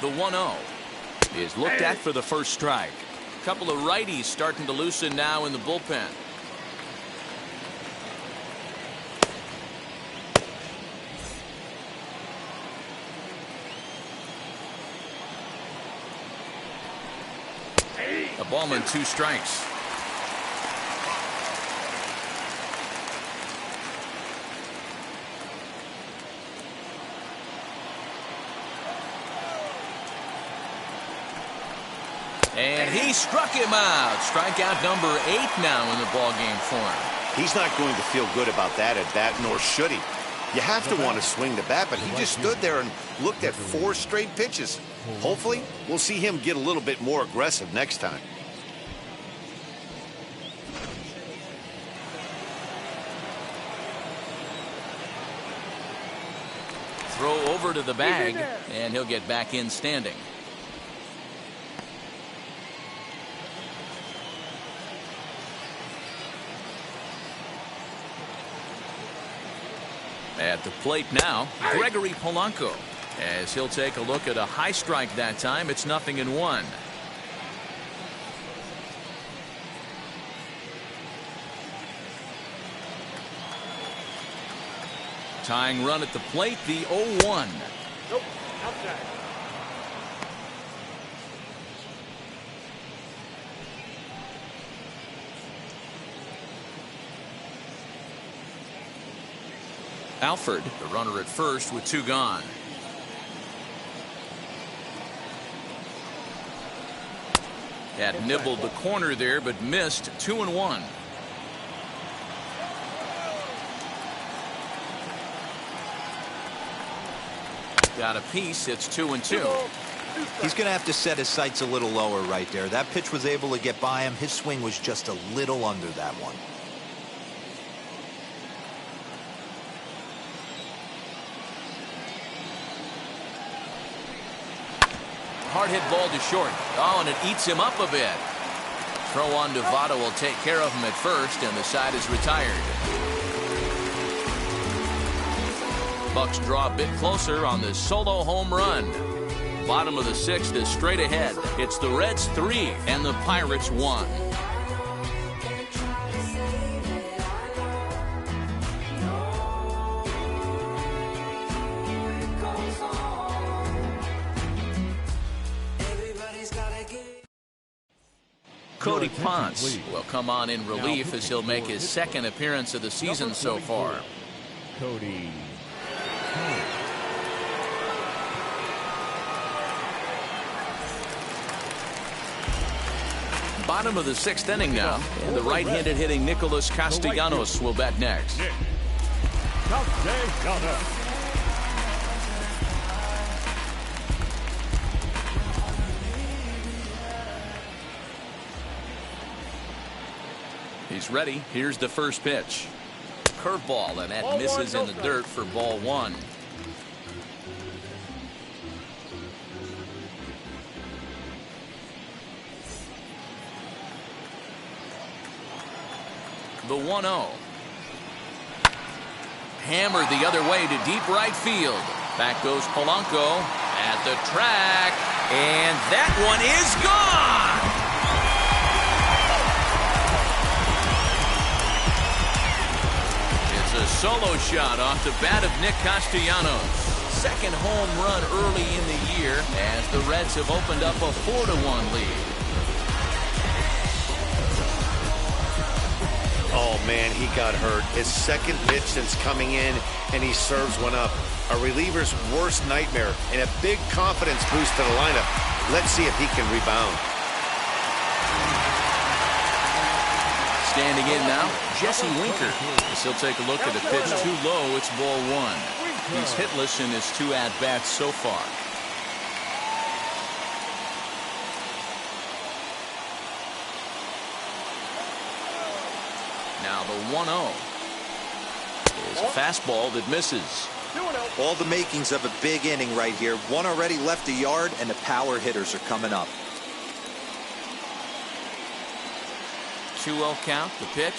The 1-0 is looked at for the first strike. A couple of righties starting to loosen now in the bullpen. A ball and 2 strikes. And he struck him out. Strikeout number 8 now in the ballgame for him. He's not going to feel good about that at bat, nor should he. You have to want to swing the bat, but he just stood there and looked at 4 straight pitches. Hopefully, we'll see him get a little bit more aggressive next time. Throw over to the bag, and he'll get back in standing. At the plate now, Gregory Polanco. As he'll take a look at a high strike that time, it's 0-1. Tying run at the plate, the 0-1. Nope, outside. Alford, the runner at first with 2 gone. Had nibbled the corner there, but missed. 2-1. Got a piece. It's 2-2. He's going to have to set his sights a little lower right there. That pitch was able to get by him. His swing was just a little under that one. Hard hit ball to short. Oh, and it eats him up a bit. Throw on to Votto will take care of him at first, and the side is retired. Bucks draw a bit closer on this solo home run. Bottom of the 6th is straight ahead. It's the Reds 3 and the Pirates 1. Cody Ponce will come on in relief as he'll make his 2nd appearance of the season so far. Cody. Bottom of the 6th inning now, and the right-handed hitting Nicholas Castellanos will bat next. He's ready. Here's the first pitch. Curveball, and that misses in the dirt for ball 1. The 1-0. Hammered the other way to deep right field. Back goes Polanco at the track, and that one is gone. A solo shot off the bat of Nick Castellanos. 2nd home run early in the year as the Reds have opened up a 4-1 lead. Oh, man, he got hurt. His 2nd pitch since coming in, and he serves one up. A reliever's worst nightmare and a big confidence boost to the lineup. Let's see if he can rebound. Standing in now, Jesse Winker. As he'll take a look at a pitch too low. It's ball 1. He's hitless in his 2 at-bats so far. Now the 1-0 is a fastball that misses. All the makings of a big inning right here. One already left the yard, and the power hitters are coming up. 2-0 count. The pitch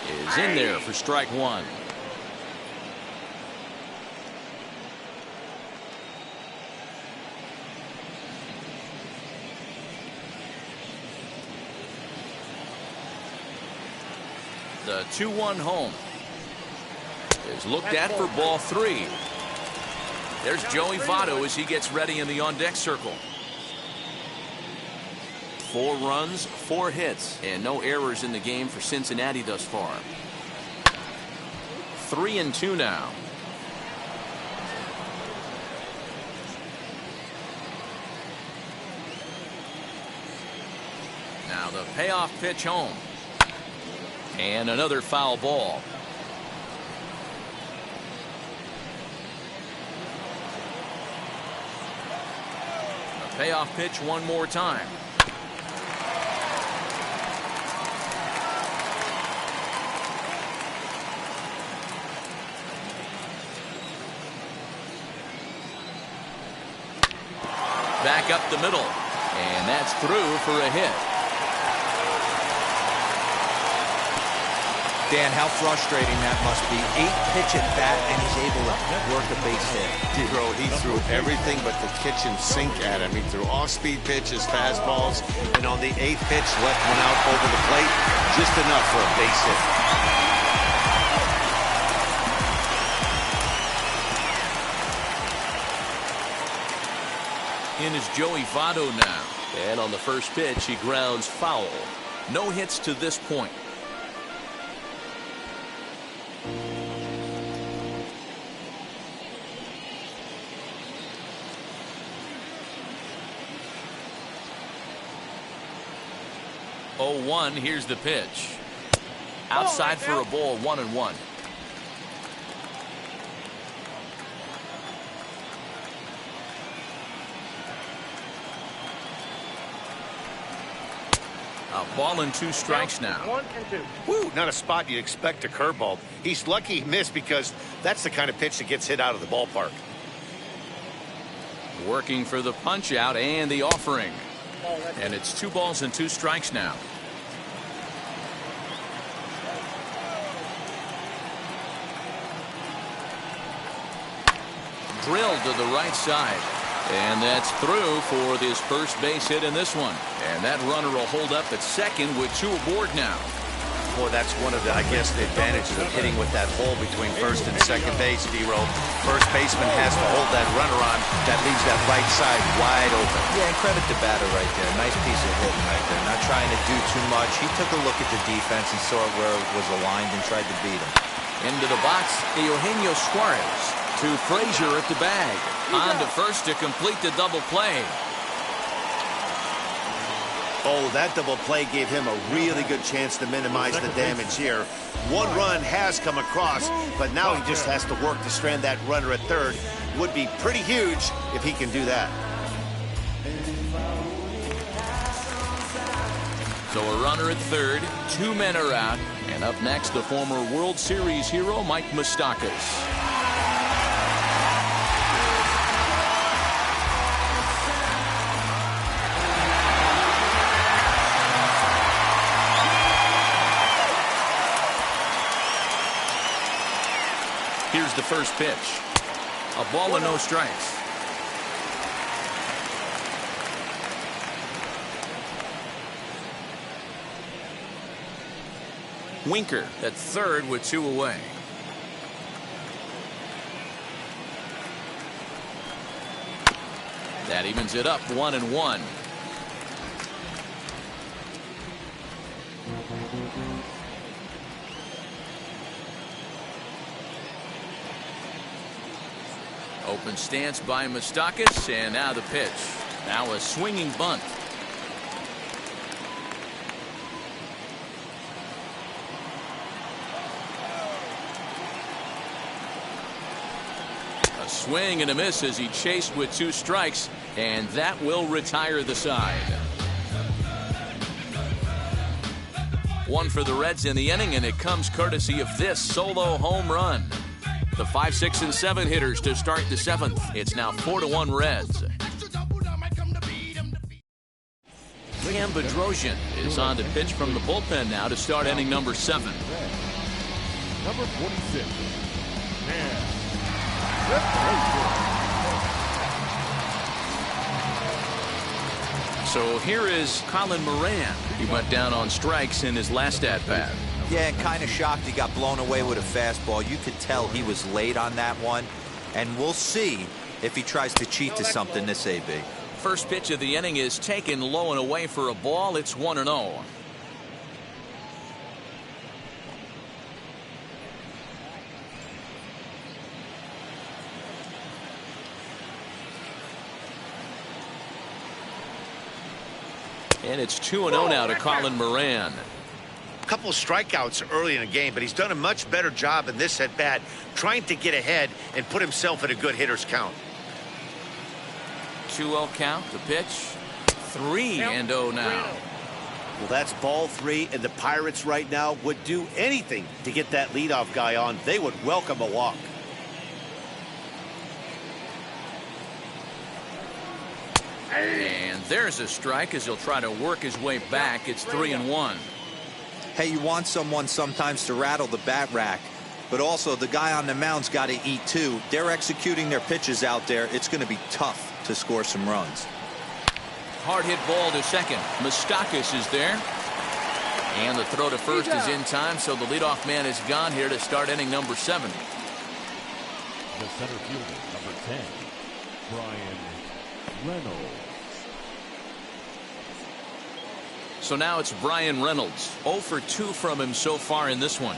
is in there for strike 1. The 2-1 home is looked at for ball 3. There's Joey Votto as he gets ready in the on-deck circle. 4 runs, 4 hits, and no errors in the game for Cincinnati thus far. 3-2 now. Now the payoff pitch home. And another foul ball. A payoff pitch one more time. Back up the middle, and that's through for a hit. Dan, how frustrating that must be. 8-pitch at bat, and he's able to work a base hit. Bro, he threw everything but the kitchen sink at him. He threw off-speed pitches, fastballs, and on the 8th pitch, left one out over the plate, just enough for a base hit. in is Joey Votto now. And on the first pitch, he grounds foul. No hits to this point. Oh, 1. Here's the pitch. Outside for a ball, 1-1. A ball and 2 strikes now. 1 and 2. Woo, not a spot you'd expect a curveball. He's lucky he missed because that's the kind of pitch that gets hit out of the ballpark. Working for the punch out and the offering. And it's 2 balls and 2 strikes now. Drilled to the right side. And that's through for this first base hit in this one. And that runner will hold up at second with 2 aboard now. Boy, that's one of the, I guess, the advantages of hitting with that hole between first and second base, D-Roll. First baseman has to hold that runner on. That leaves that right side wide open. Yeah, and credit the batter right there. Nice piece of hitting right there. Not trying to do too much. He took a look at the defense and saw where it was aligned and tried to beat him. Into the box, Eugenio Suarez. To Frazier at the bag. On to first to complete the double play. Oh, that double play gave him a really good chance to minimize the damage here. 1 run has come across, but now he just has to work to strand that runner at third. Would be pretty huge if he can do that. So a runner at third, 2 men are out, and up next the former World Series hero Mike Moustakas. Here's the first pitch. A ball and no strikes. Winker at third with 2 away. That evens it up, 1-1. Open stance by Moustakas, and now the pitch. Now a swinging bunt. A swing and a miss as he chased with 2 strikes, and that will retire the side. 1 for the Reds in the inning, and it comes courtesy of this solo home run. The 5, 6, and 7 hitters to start the 7th. It's now 4-1 Reds. Liam Bedrosian is on to pitch from the bullpen now to start inning number 7. Number 46. So here is Colin Moran. He went down on strikes in his last at-bat. Yeah, and kind of shocked he got blown away with a fastball. You could tell he was late on that one. And we'll see if he tries to cheat to something this AB. First pitch of the inning is taken low and away for a ball. It's 1-0. And it's 2-0 now to Colin Moran. Couple of strikeouts early in the game, but he's done a much better job in this at bat trying to get ahead and put himself in a good hitter's count. 2-0 count. The pitch 3-0 now. Well, that's ball 3, and the Pirates right now would do anything to get that leadoff guy on. They would welcome a walk. And there's a strike as he'll try to work his way back. It's 3-1. Hey, you want someone sometimes to rattle the bat rack, but also the guy on the mound's got to eat too. They're executing their pitches out there. It's going to be tough to score some runs. Hard hit ball to second. Moustakas is there. And the throw to first is in time, so the leadoff man is gone here to start inning number 7. The center fielder, number 10, Brian Reynolds. So now it's Brian Reynolds. 0 for 2 from him so far in this one.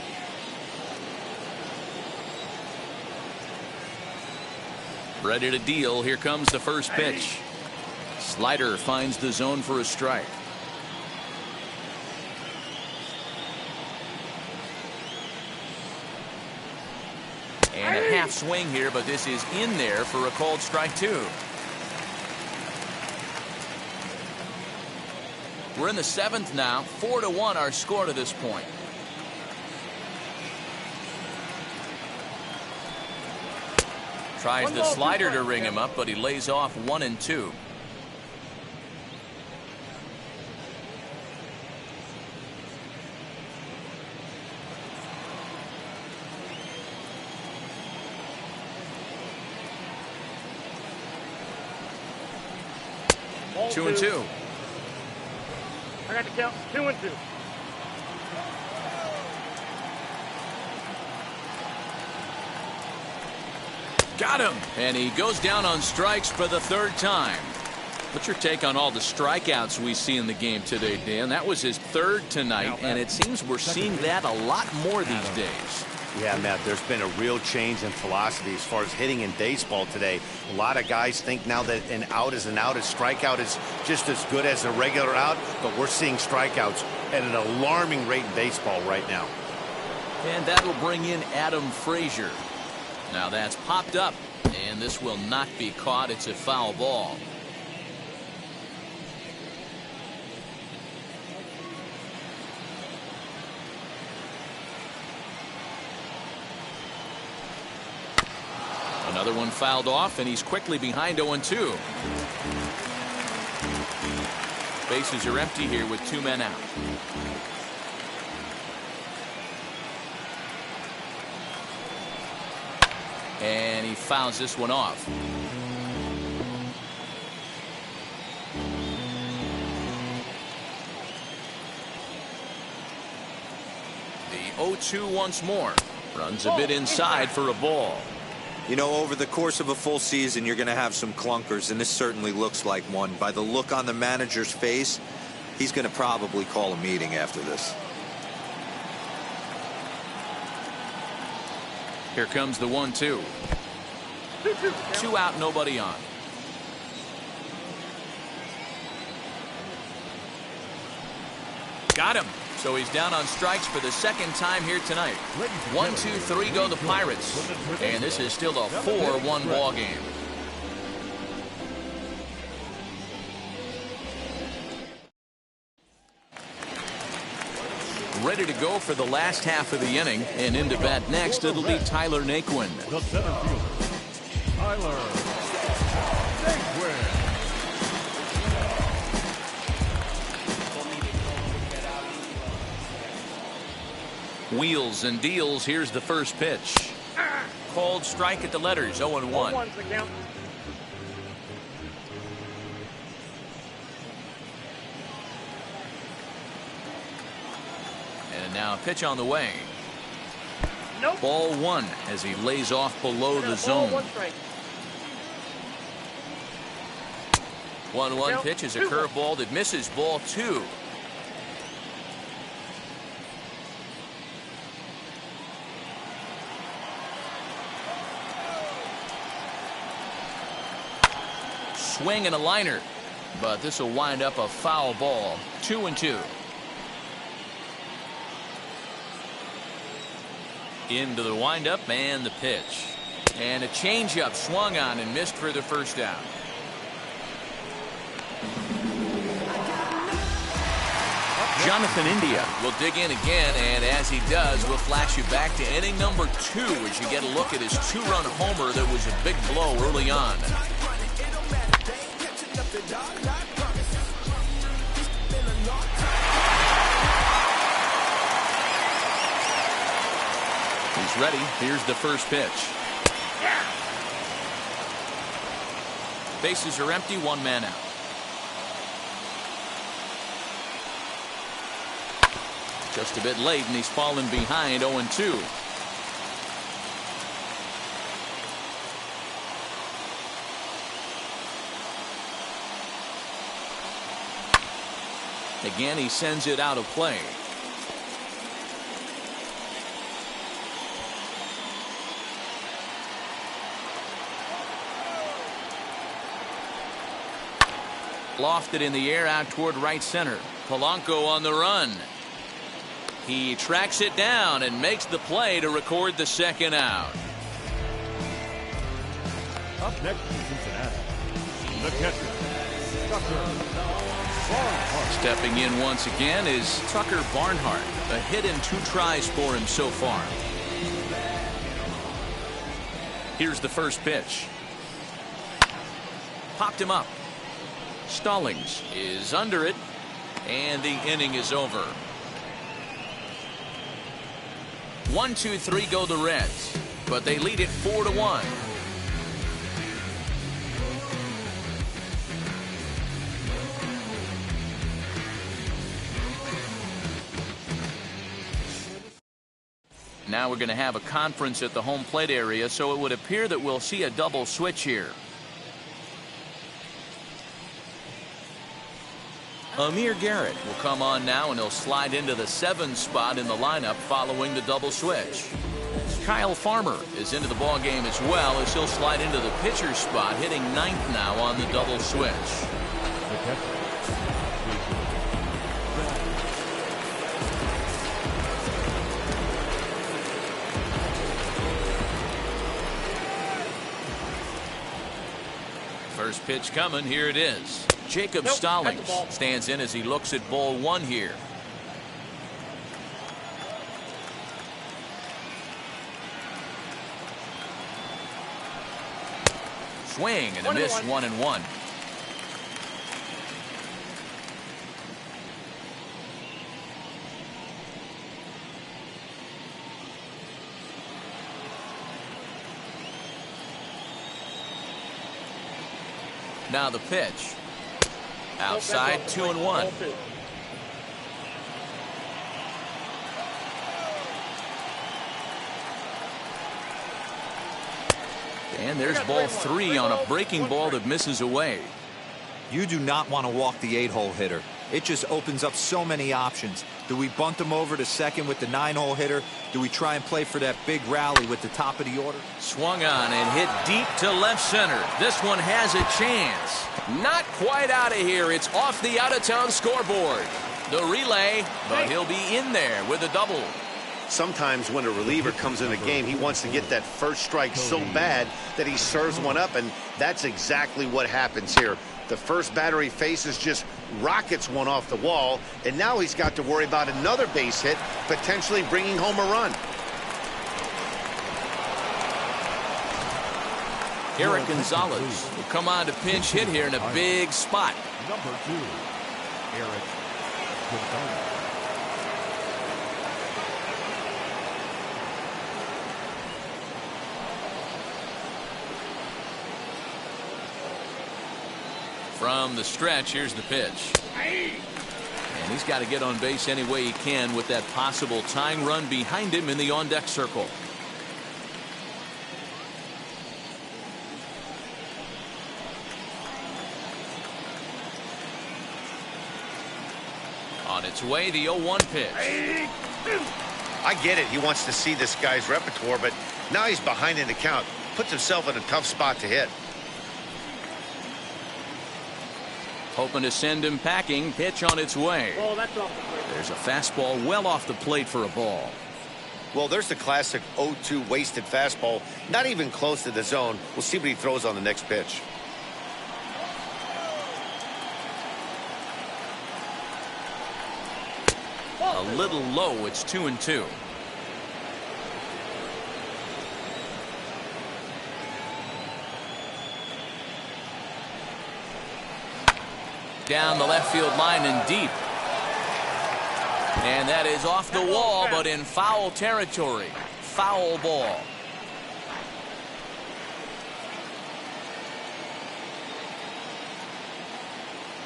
Ready to deal. Here comes the first pitch. Slider finds the zone for a strike. And a half swing here, but this is in there for a called strike 2. We're in the 7th now. 4-1 our score to this point. Tries the slider to ring him up, but he lays off 1 and 2. Ball 2 and 2. I got to count 2 and 2. Got him. And he goes down on strikes for the 3rd time. What's your take on all the strikeouts we see in the game today, Dan? That was his 3rd tonight, and it seems we're seeing that a lot more these days. Yeah, Matt, there's been a real change in philosophy as far as hitting in baseball today. A lot of guys think now that an out is an out, a strikeout is just as good as a regular out, but we're seeing strikeouts at an alarming rate in baseball right now. And that'll bring in Adam Frazier. Now that's popped up, and this will not be caught. It's a foul ball. Another one fouled off, and he's quickly behind 0-2. Bases are empty here with 2 men out. And he fouls this one off. The 0-2 once more. Runs a bit inside for a ball. You know, over the course of a full season, you're going to have some clunkers, and this certainly looks like one. By the look on the manager's face, he's going to probably call a meeting after this. Here comes the 1-2. 2 out, nobody on. Got him. So he's down on strikes for the 2nd time here tonight. 1, 2, 3 go the Pirates. And this is still a 4-1 ball game. Ready to go for the last half of the inning, and into bat next it'll be Tyler Naquin. The center fielder, Tyler Naquin. Wheels and deals. Here's the first pitch. Called strike at the letters. 0-1. And now a pitch on the way. Nope. Ball 1 as he lays off below the zone. 1-1 pitch is a curveball that misses. Ball 2. Swing and a liner, but this will wind up a foul ball. 2-2. Into the windup and the pitch, and a changeup swung on and missed for the first down. Jonathan India will dig in again, and as he does, we'll flash you back to inning number 2 as you get a look at his 2-run homer that was a big blow early on. He's ready. Here's the first pitch. Bases are empty, 1 man out. Just a bit late, and he's fallen behind 0-2. Again, he sends it out of play. Lofted in the air out toward right center. Polanco on the run. He tracks it down and makes the play to record the second out. Up next in Cincinnati, the catcher, Tucker Barnhart. Stepping in once again is Tucker Barnhart. A hit and 2 tries for him so far. Here's the first pitch. Popped him up. Stallings is under it, and the inning is over. 1-2-3 go the Reds, but they lead it 4-1. Now we're going to have a conference at the home plate area, so it would appear that we'll see a double switch here. Amir Garrett will come on now, and he'll slide into the 7 spot in the lineup following the double switch. Kyle Farmer is into the ball game as well, as he'll slide into the pitcher spot, hitting 9th now on the double switch. First pitch coming. Here it is. Jacob Stallings stands in as he looks at ball 1 here. Swing and a miss, 1-1. Now the pitch. Outside, 2-1. And there's ball 3 on a breaking ball that misses away. You do not want to walk the 8-hole hitter. It just opens up so many options. Do we bunt him over to second with the 9-hole hitter? Do we try and play for that big rally with the top of the order? Swung on and hit deep to left center. This one has a chance. Not quite out of here. It's off the out-of-town scoreboard. The relay, but he'll be in there with a double. Sometimes when a reliever comes in a game, he wants to get that first strike so bad that he serves one up, and that's exactly what happens here. The first batter he faces just rockets one off the wall, and now he's got to worry about another base hit, potentially bringing home a run. Eric Gonzalez will come on to pinch hit here in a big spot. Number 2, Eric Gonzalez. From the stretch, here's the pitch. And he's got to get on base any way he can with that possible tying run behind him in the on-deck circle. On its way, the 0-1 pitch. I get it. He wants to see this guy's repertoire, but now he's behind in the count. Puts himself in a tough spot to hit. Hoping to send him packing. Pitch on its way. There's a fastball well off the plate for a ball. Well, there's the classic 0-2 wasted fastball. Not even close to the zone. We'll see what he throws on the next pitch. A little low. It's 2-2. Down the left field line and deep. And that is off the wall, but in foul territory. Foul ball.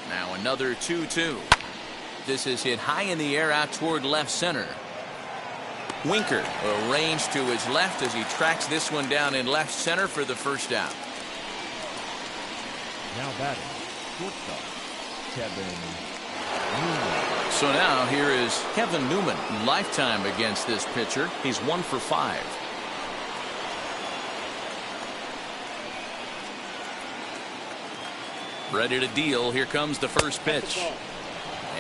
Now another 2-2. This is hit high in the air out toward left center. Winker arranged to his left as he tracks this one down in left center for the first out. Now batting, shortstop, Kevin Newman. So now here is Kevin Newman. Lifetime against this pitcher. He's 1 for 5. Ready to deal. Here comes the first pitch.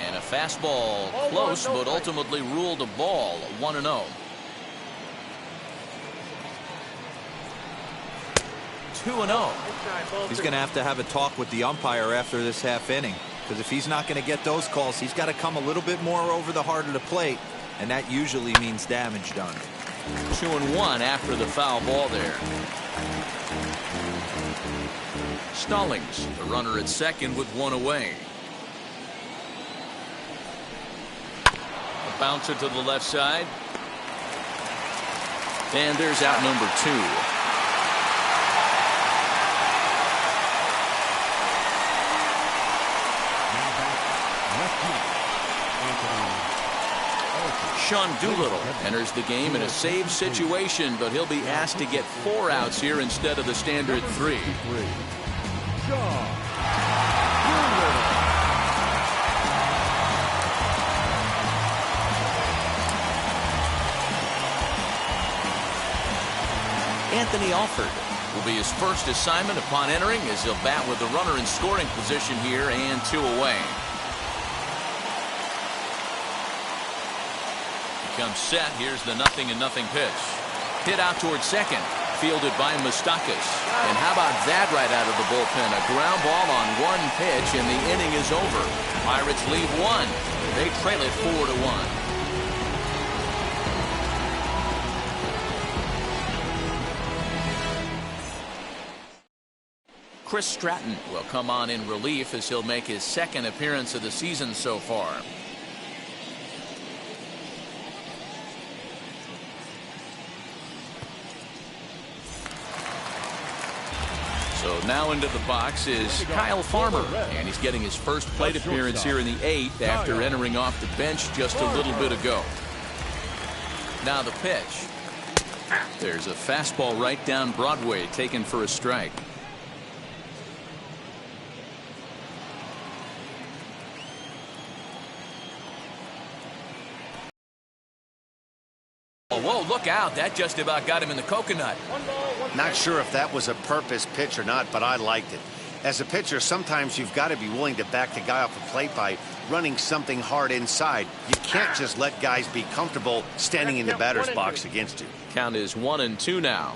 And a fastball close, but ultimately ruled a ball. 1-0. 2-0. He's going to have a talk with the umpire after this half inning, because if he's not going to get those calls, he's got to come a little bit more over the heart of the plate, and that usually means damage done. 2-1 after the foul ball there. Stallings, the runner at second with 1 away. A bouncer to the left side. And there's out number 2. Sean Doolittle enters the game in a save situation, but he'll be asked to get 4 outs here instead of the standard 3. Anthony Alford will be his first assignment upon entering, as he'll bat with the runner in scoring position here and 2 away. Comes set. Here's the 0-0 pitch. Hit out towards second. Fielded by Moustakas. And how about that right out of the bullpen? A ground ball on 1 pitch, and the inning is over. Pirates leave 1. They trail it 4-1. Chris Stratton will come on in relief as he'll make his 2nd appearance of the season so far. So now into the box is Kyle Farmer, and he's getting his first plate appearance here in the 8th after entering off the bench just a little bit ago. Now the pitch. There's a fastball right down Broadway, taken for a strike. Oh, whoa, look out. That just about got him in the coconut. Not sure if that was a purpose pitch or not, but I liked it. As a pitcher, sometimes you've got to be willing to back the guy off the plate by running something hard inside. You can't just let guys be comfortable standing in the batter's box against you. Count is 1-2 now.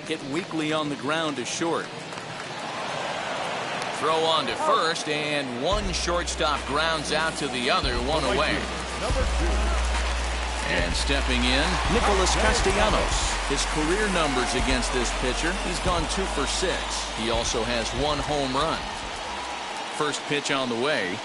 Hit weakly on the ground to short. Throw on to first, and 1 shortstop grounds out to the other, 1 away. And stepping in, Nicholas Castellanos. His career numbers against this pitcher, he's gone 2 for 6. He also has 1 home run. First pitch on the way.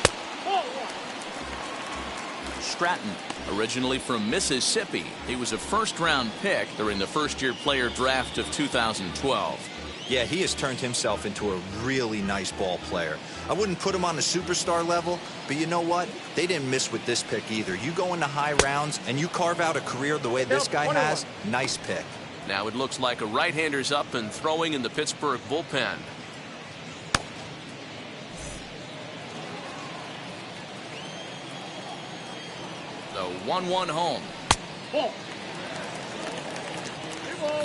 Stratton, originally from Mississippi. He was a first-round pick during the first-year player draft of 2012. Yeah, he has turned himself into a really nice ball player. I wouldn't put him on the superstar level, but you know what? They didn't miss with this pick either. You go into high rounds and you carve out a career the way this guy has, nice pick. Now it looks like a right-hander's up and throwing in the Pittsburgh bullpen. The 1-1 home.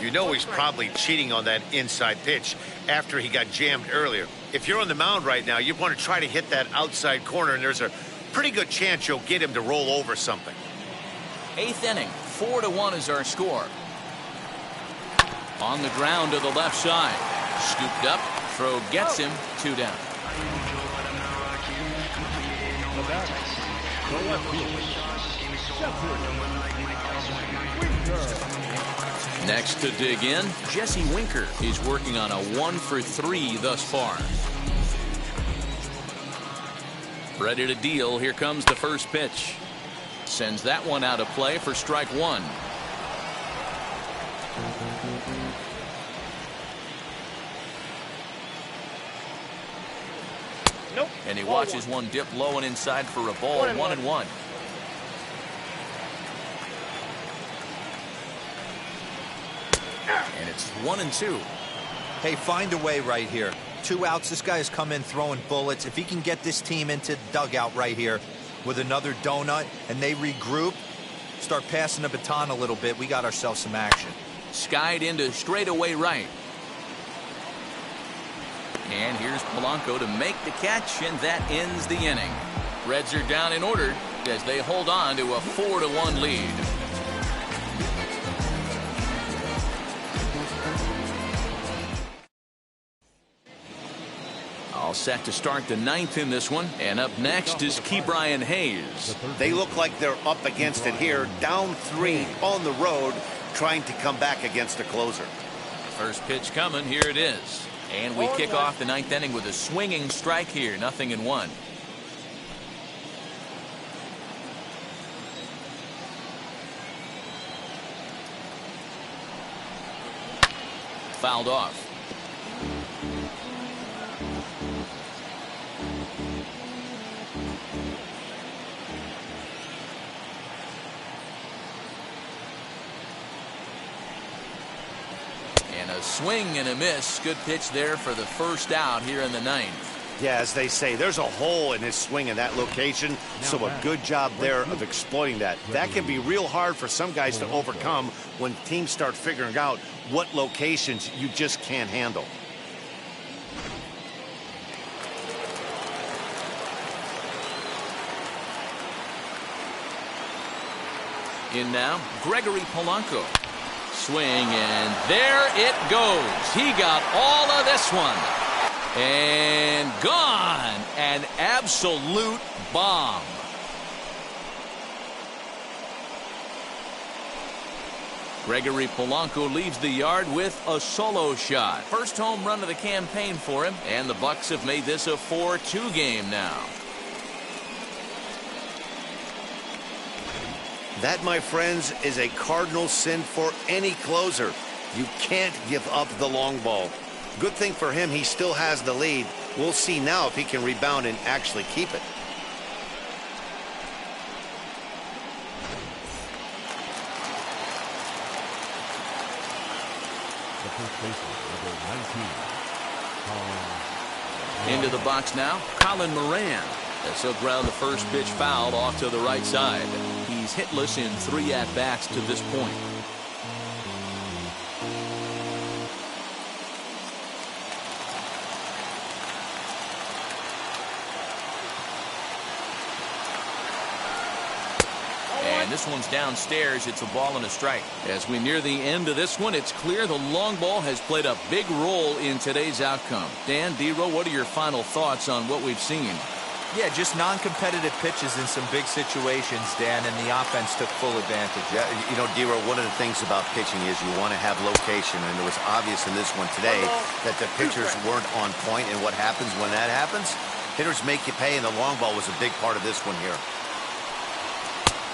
You know he's probably cheating on that inside pitch after he got jammed earlier. If you're on the mound right now, you want to try to hit that outside corner, and there's a pretty good chance you'll get him to roll over something. 8th inning, 4-1 is our score. On the ground to the left side. Scooped up, throw gets him, 2 down. Next to dig in, Jesse Winker. He's working on a 1 for 3 thus far. Ready to deal. Here comes the first pitch. Sends that one out of play for strike 1. Nope. And he watches one dip low and inside for a ball. 1-1. And it's 1-2. Hey, find a way right here. 2 outs. This guy has come in throwing bullets. If he can get this team into the dugout right here with another donut and they regroup, start passing the baton a little bit, we got ourselves some action. Skied into straightaway right. And here's Polanco to make the catch, and that ends the inning. Reds are down and ordered as they hold on to a 4-1 lead. All set to start the 9th in this one, and up next is Ke'Bryan Hayes. They look like they're up against it here, down 3 on the road, trying to come back against a closer. First pitch coming, here it is. And we kick off the 9th inning with a swinging strike here, 0-1. Fouled off. And a swing and a miss. Good pitch there for the first out here in the 9th. Yeah, as they say, there's a hole in his swing in that location, so a good job there of exploiting that. That can be real hard for some guys to overcome when teams start figuring out what locations you just can't handle. In now, Gregory Polanco. Swing, and there it goes. He got all of this one. And gone. An absolute bomb. Gregory Polanco leaves the yard with a solo shot. First home run of the campaign for him, and the Bucks have made this a 4-2 game now. That, my friends, is a cardinal sin for any closer. You can't give up the long ball. Good thing for him, he still has the lead. We'll see now if he can rebound and actually keep it. The first baseman, number 19. Into the box now, Colin Moran. As he'll ground the first pitch foul off to the right side. He's hitless in 3 at-bats to this point. And this one's downstairs. It's a ball and a strike. As we near the end of this one, it's clear the long ball has played a big role in today's outcome. Dan, D-Row, what are your final thoughts on what we've seen? Yeah, just non-competitive pitches in some big situations, Dan, and the offense took full advantage. Yeah, you know, D-Row, one of the things about pitching is you want to have location, and it was obvious in this one today that the pitchers weren't on point, and what happens when that happens? Hitters make you pay, and the long ball was a big part of this one here.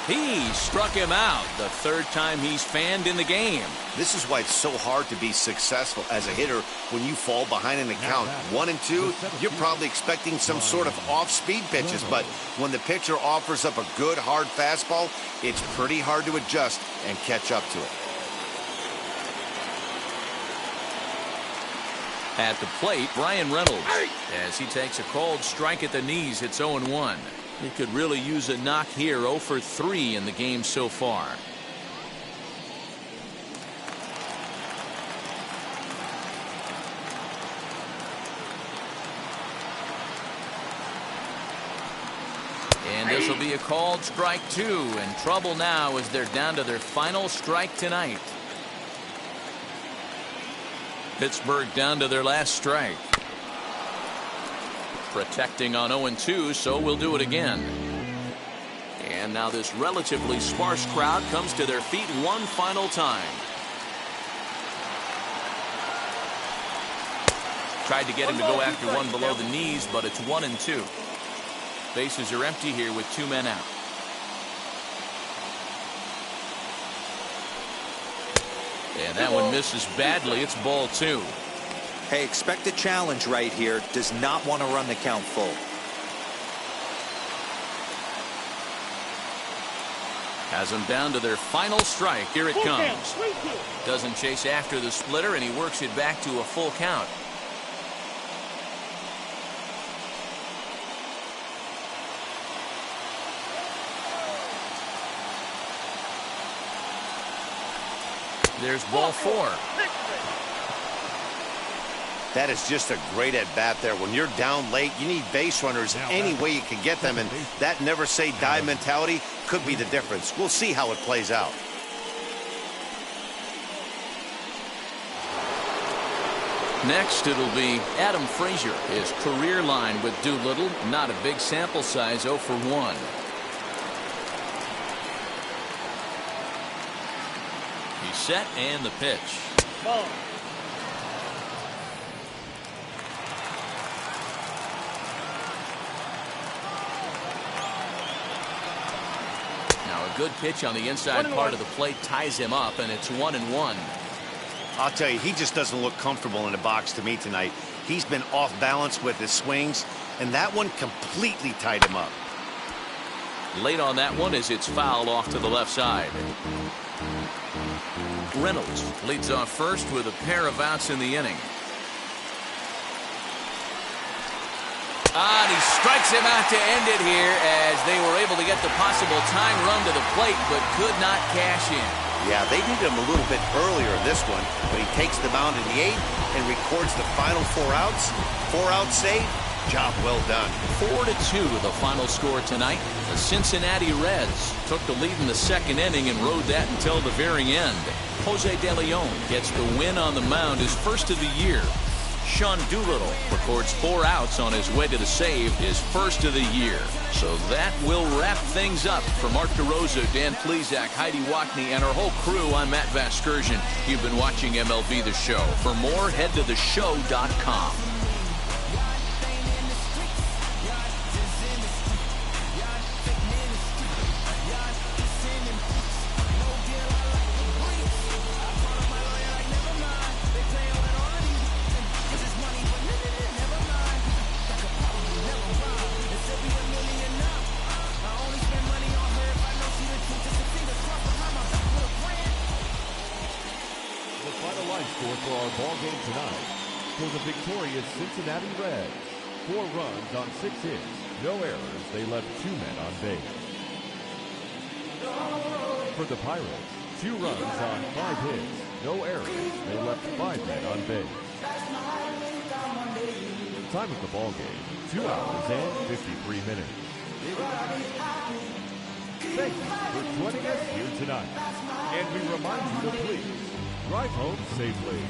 He struck him out the 3rd time he's fanned in the game. This is why it's so hard to be successful as a hitter when you fall behind in the count. 1 and 2, you're probably expecting some sort of off-speed pitches, but when the pitcher offers up a good hard fastball, it's pretty hard to adjust and catch up to it. At the plate, Brian Reynolds, as he takes a cold strike at the knees. It's 0-1. He could really use a knock here. 0 for 3 in the game so far. And this will be a called strike 2. And trouble now as they're down to their final strike tonight. Pittsburgh down to their last strike. Protecting on 0-2, so we'll do it again. And now this relatively sparse crowd comes to their feet one final time. Tried to get him to go after one below the knees, but it's 1-2. Bases are empty here with 2 men out. And that one misses badly. It's ball 2. Hey, expect a challenge right here. Does not want to run the count full. Has them down to their final strike. Here it comes. Doesn't chase after the splitter, and he works it back to a full count. There's ball 4. That is just a great at-bat there. When you're down late, you need base runners any way you can get them, and that never-say-die mentality could be the difference. We'll see how it plays out. Next, it'll be Adam Frazier. His career line with Doolittle, not a big sample size, 0 for 1. He's set, and the pitch. Ball. Now a good pitch on the inside part of the plate ties him up, and it's 1-1. I'll tell you, he just doesn't look comfortable in the box to me tonight. He's been off balance with his swings, and that one completely tied him up. Late on that one as it's fouled off to the left side. Reynolds leads off first with a pair of outs in the inning. And he strikes him out to end it here as they were able to get the possible tying run to the plate but could not cash in. Yeah, they needed him a little bit earlier in this one, but he takes the mound in the 8th and records the final 4 outs. 4 outs saved. Job well done. 4-2 the final score tonight. The Cincinnati Reds took the lead in the 2nd inning and rode that until the very end. Jose De Leon gets the win on the mound, his first of the year. Sean Doolittle records 4 outs on his way to the save, his first of the year. So that will wrap things up. For Mark DeRosa, Dan Plesac, Heidi Watney, and our whole crew, I'm Matt Vasgersian. You've been watching MLB The Show. For more, head to theshow.com. For our ball game tonight, for the victorious Cincinnati Reds, 4 runs on 6 hits, no errors. They left 2 men on base. For the Pirates, 2 runs on 5 hits, no errors. They left 5 men on base. Time of the ball game, 2 hours and 53 minutes. Thank you for joining us here tonight, and we remind you to please drive home safely.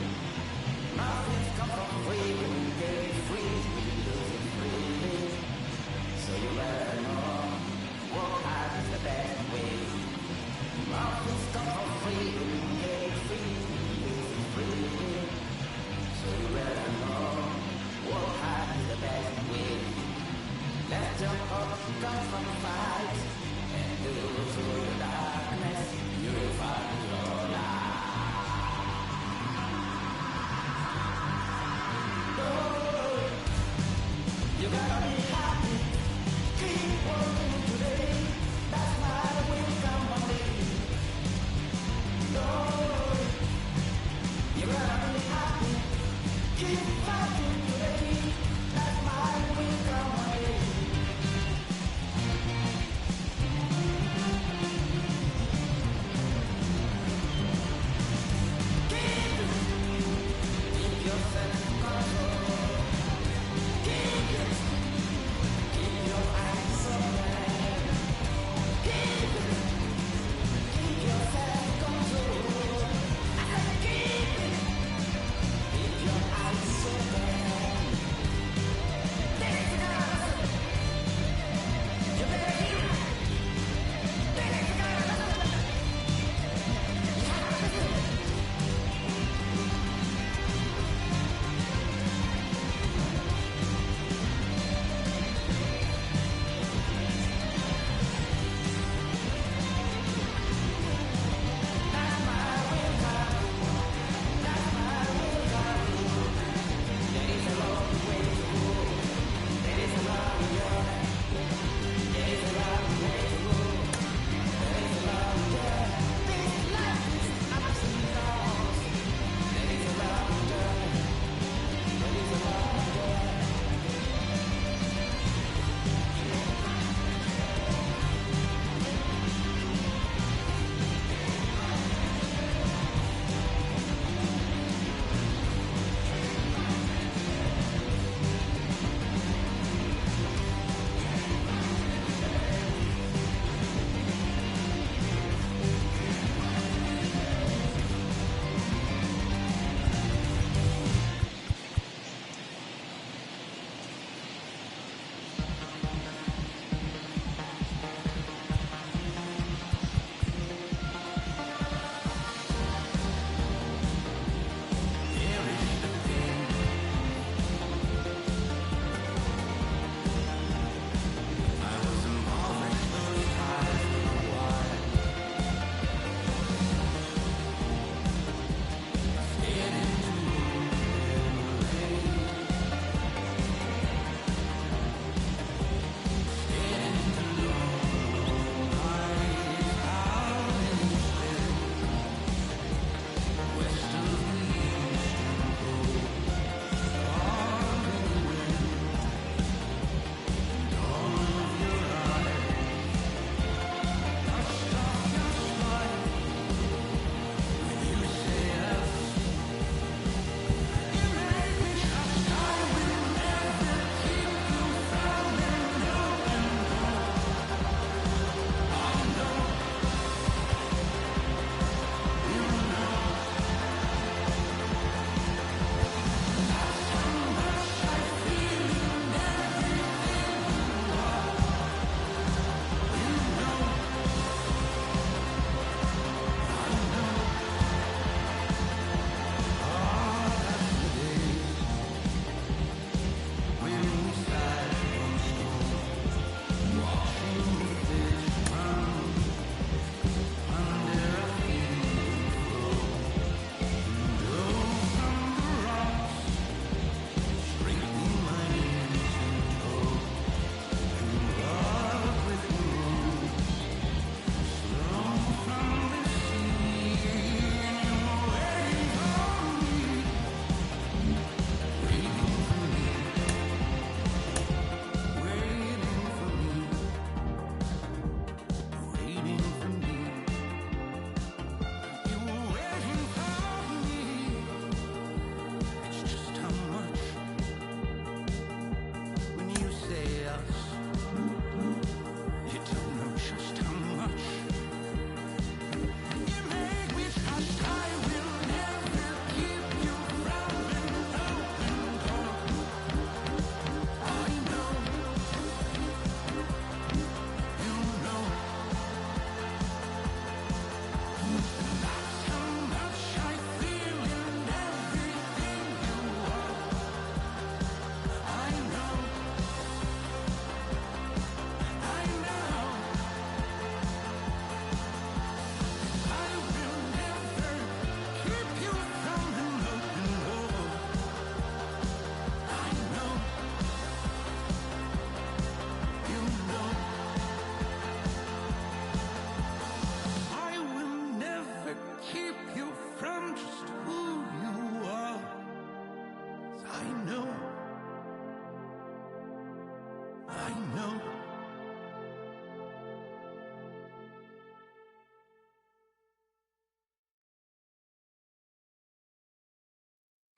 You gotta be happy, keep working today. That's why I wake up.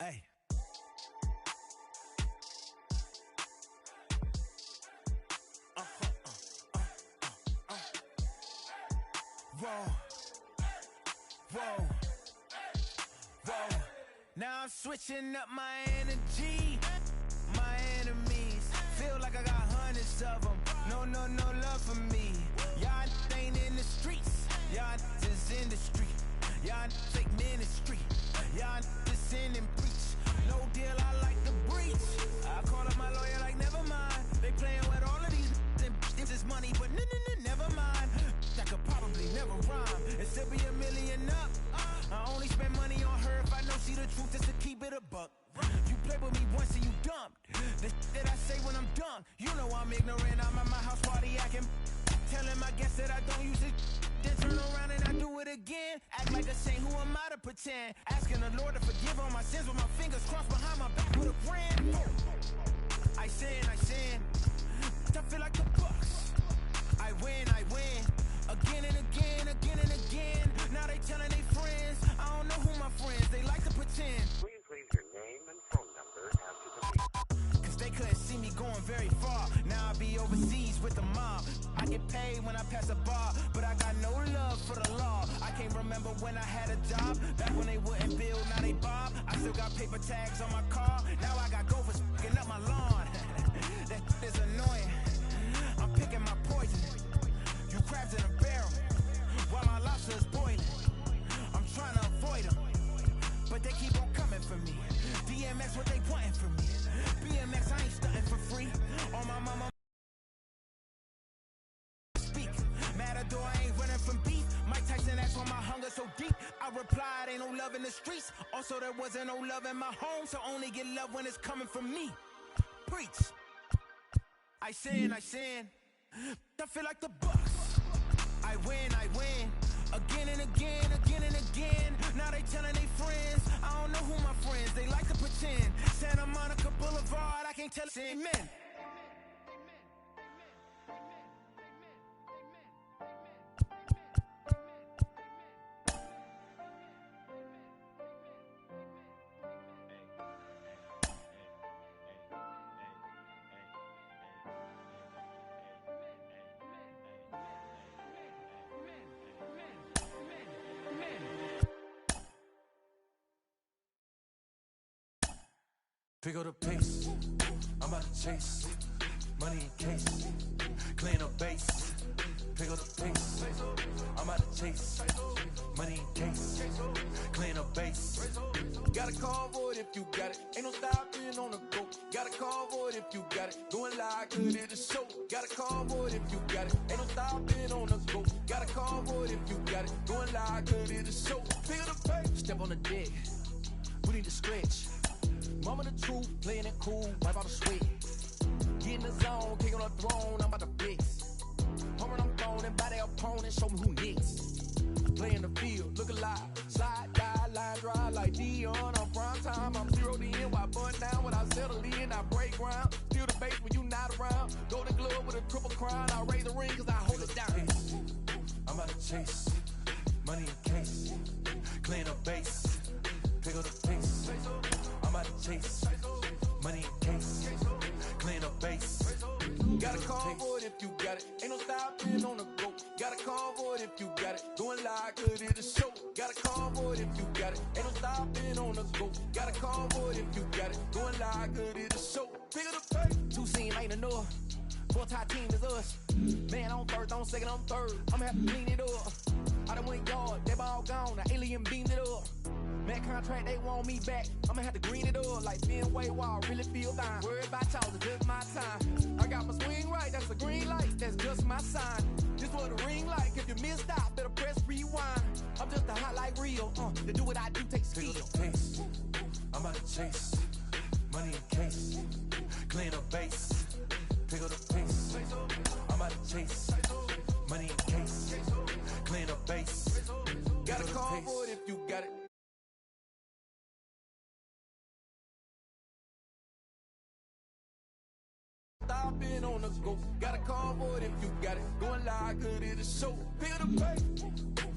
Hey. Whoa. Now I'm switching up my energy. My enemies feel like I got hundreds of them. No love for me. Y'all ain't in the streets. Y'all is in the street. Y'all take ministry. Y'all just sin and preach. No deal, I like the breach. I call up my lawyer like, never mind. They playing with all of these and this is money, but never mind. That could probably never rhyme and still be $1 million up. I only spend money on her if I know she the truth, just to keep it a buck. You play with me once and you dumped. The that I say when I'm done, you know I'm ignorant. I'm at my house party acting, telling my guests that I don't use it. Then turn around and I do it again. Act like a saint, who am I to pretend? Asking the Lord to forgive all my sins with my fingers crossed behind my back with a grin. I sin. I feel like the Bucks. I win. Again and again. Now they telling their friends. I don't know who my friends, they like to pretend. Please leave your name and phone number after the beep. Cause they couldn't see me going very far. Now I be overseas with the mob. I get paid when I pass a bar, but I got no love for the law. I can't remember when I had a job. Back when they wouldn't build, now they bob. I still got paper tags on my car. Now I got gophers f***ing up my lawn. That is annoying. I'm picking my poison. You crabs in a barrel while my lobster is boiling. I'm trying to avoid them, but they keep on coming for me. DMX, what they wanting from me? BMX, I ain't stunting for free. On my mama speak. Matador, I ain't running from beef. Mike Tyson asked why my hunger so deep. I replied, ain't no love in the streets. Also, there wasn't no love in my home, so only get love when it's coming from me. Preach. I sin. I feel like the Bucks. I win. Again and again. Now they telling their friends. I don't know who my friends, they like to pretend. Santa Monica Boulevard, I can't tell it. Amen. Pick up the pace, I'm about to chase money in case, clean up base. Pick up the pace, I'm about to chase money in case, clean up base. Got a call for it if you got it. Ain't no stopping on the go. Got a call for it if you got it. Going live, good at the show. Got a call for it if you got it. Ain't no stopping on the go. Got a call for it if you got it. Going live, good at the show. Pick up the pace. Step on the deck, we need to stretch. Mama the truth, playing it cool, wipe out the sweat. Get in the zone, king on the throne, I'm about to flex. Home run, I'm throwing by their opponent, show me who next. Play in the field, look alive. Slide, die, line drive like Dion on prime time. I'm 0 to end, while bun down when I settle in. I break ground, steal the base when you not around. Golden glove with a triple crown, I raise the ring cause I hold it down. I'm about to chase money in case, clean up base. Pick up the pace, I'm about to chase money in case, clean up base. Got a call for it if you got it. Ain't no stopping on the go. Got a call for it if you got it. Going live, good at the show. Got a call for it if you got it. Ain't no stopping on the go. Got a call for it if you got it. Going live, good at the show. Pick up the pace. Two scene ain't enough. Four-tie team is us. Man on first, on second, on third. I'ma have to clean it up. I done went yard, they ball gone. The alien beamed it up. Man contract, they want me back. I'ma have to green it up like Fenway Wall. Really feel fine. Worried about y'all, it's just my time. I got my swing right, that's a green light. That's just my sign. This what the ring like. If you missed out, better press rewind. I'm just a hot like Rio. To do what I do takes skill. Pick up the pace, I'm about to chase money in case, clean up base. Pick up the pace, I'm about to chase money in case, clean up base. Got a call for it if you got it. Stopping on the go. Got a call for it if you got it. Going live, good at the show. Pick up the pace.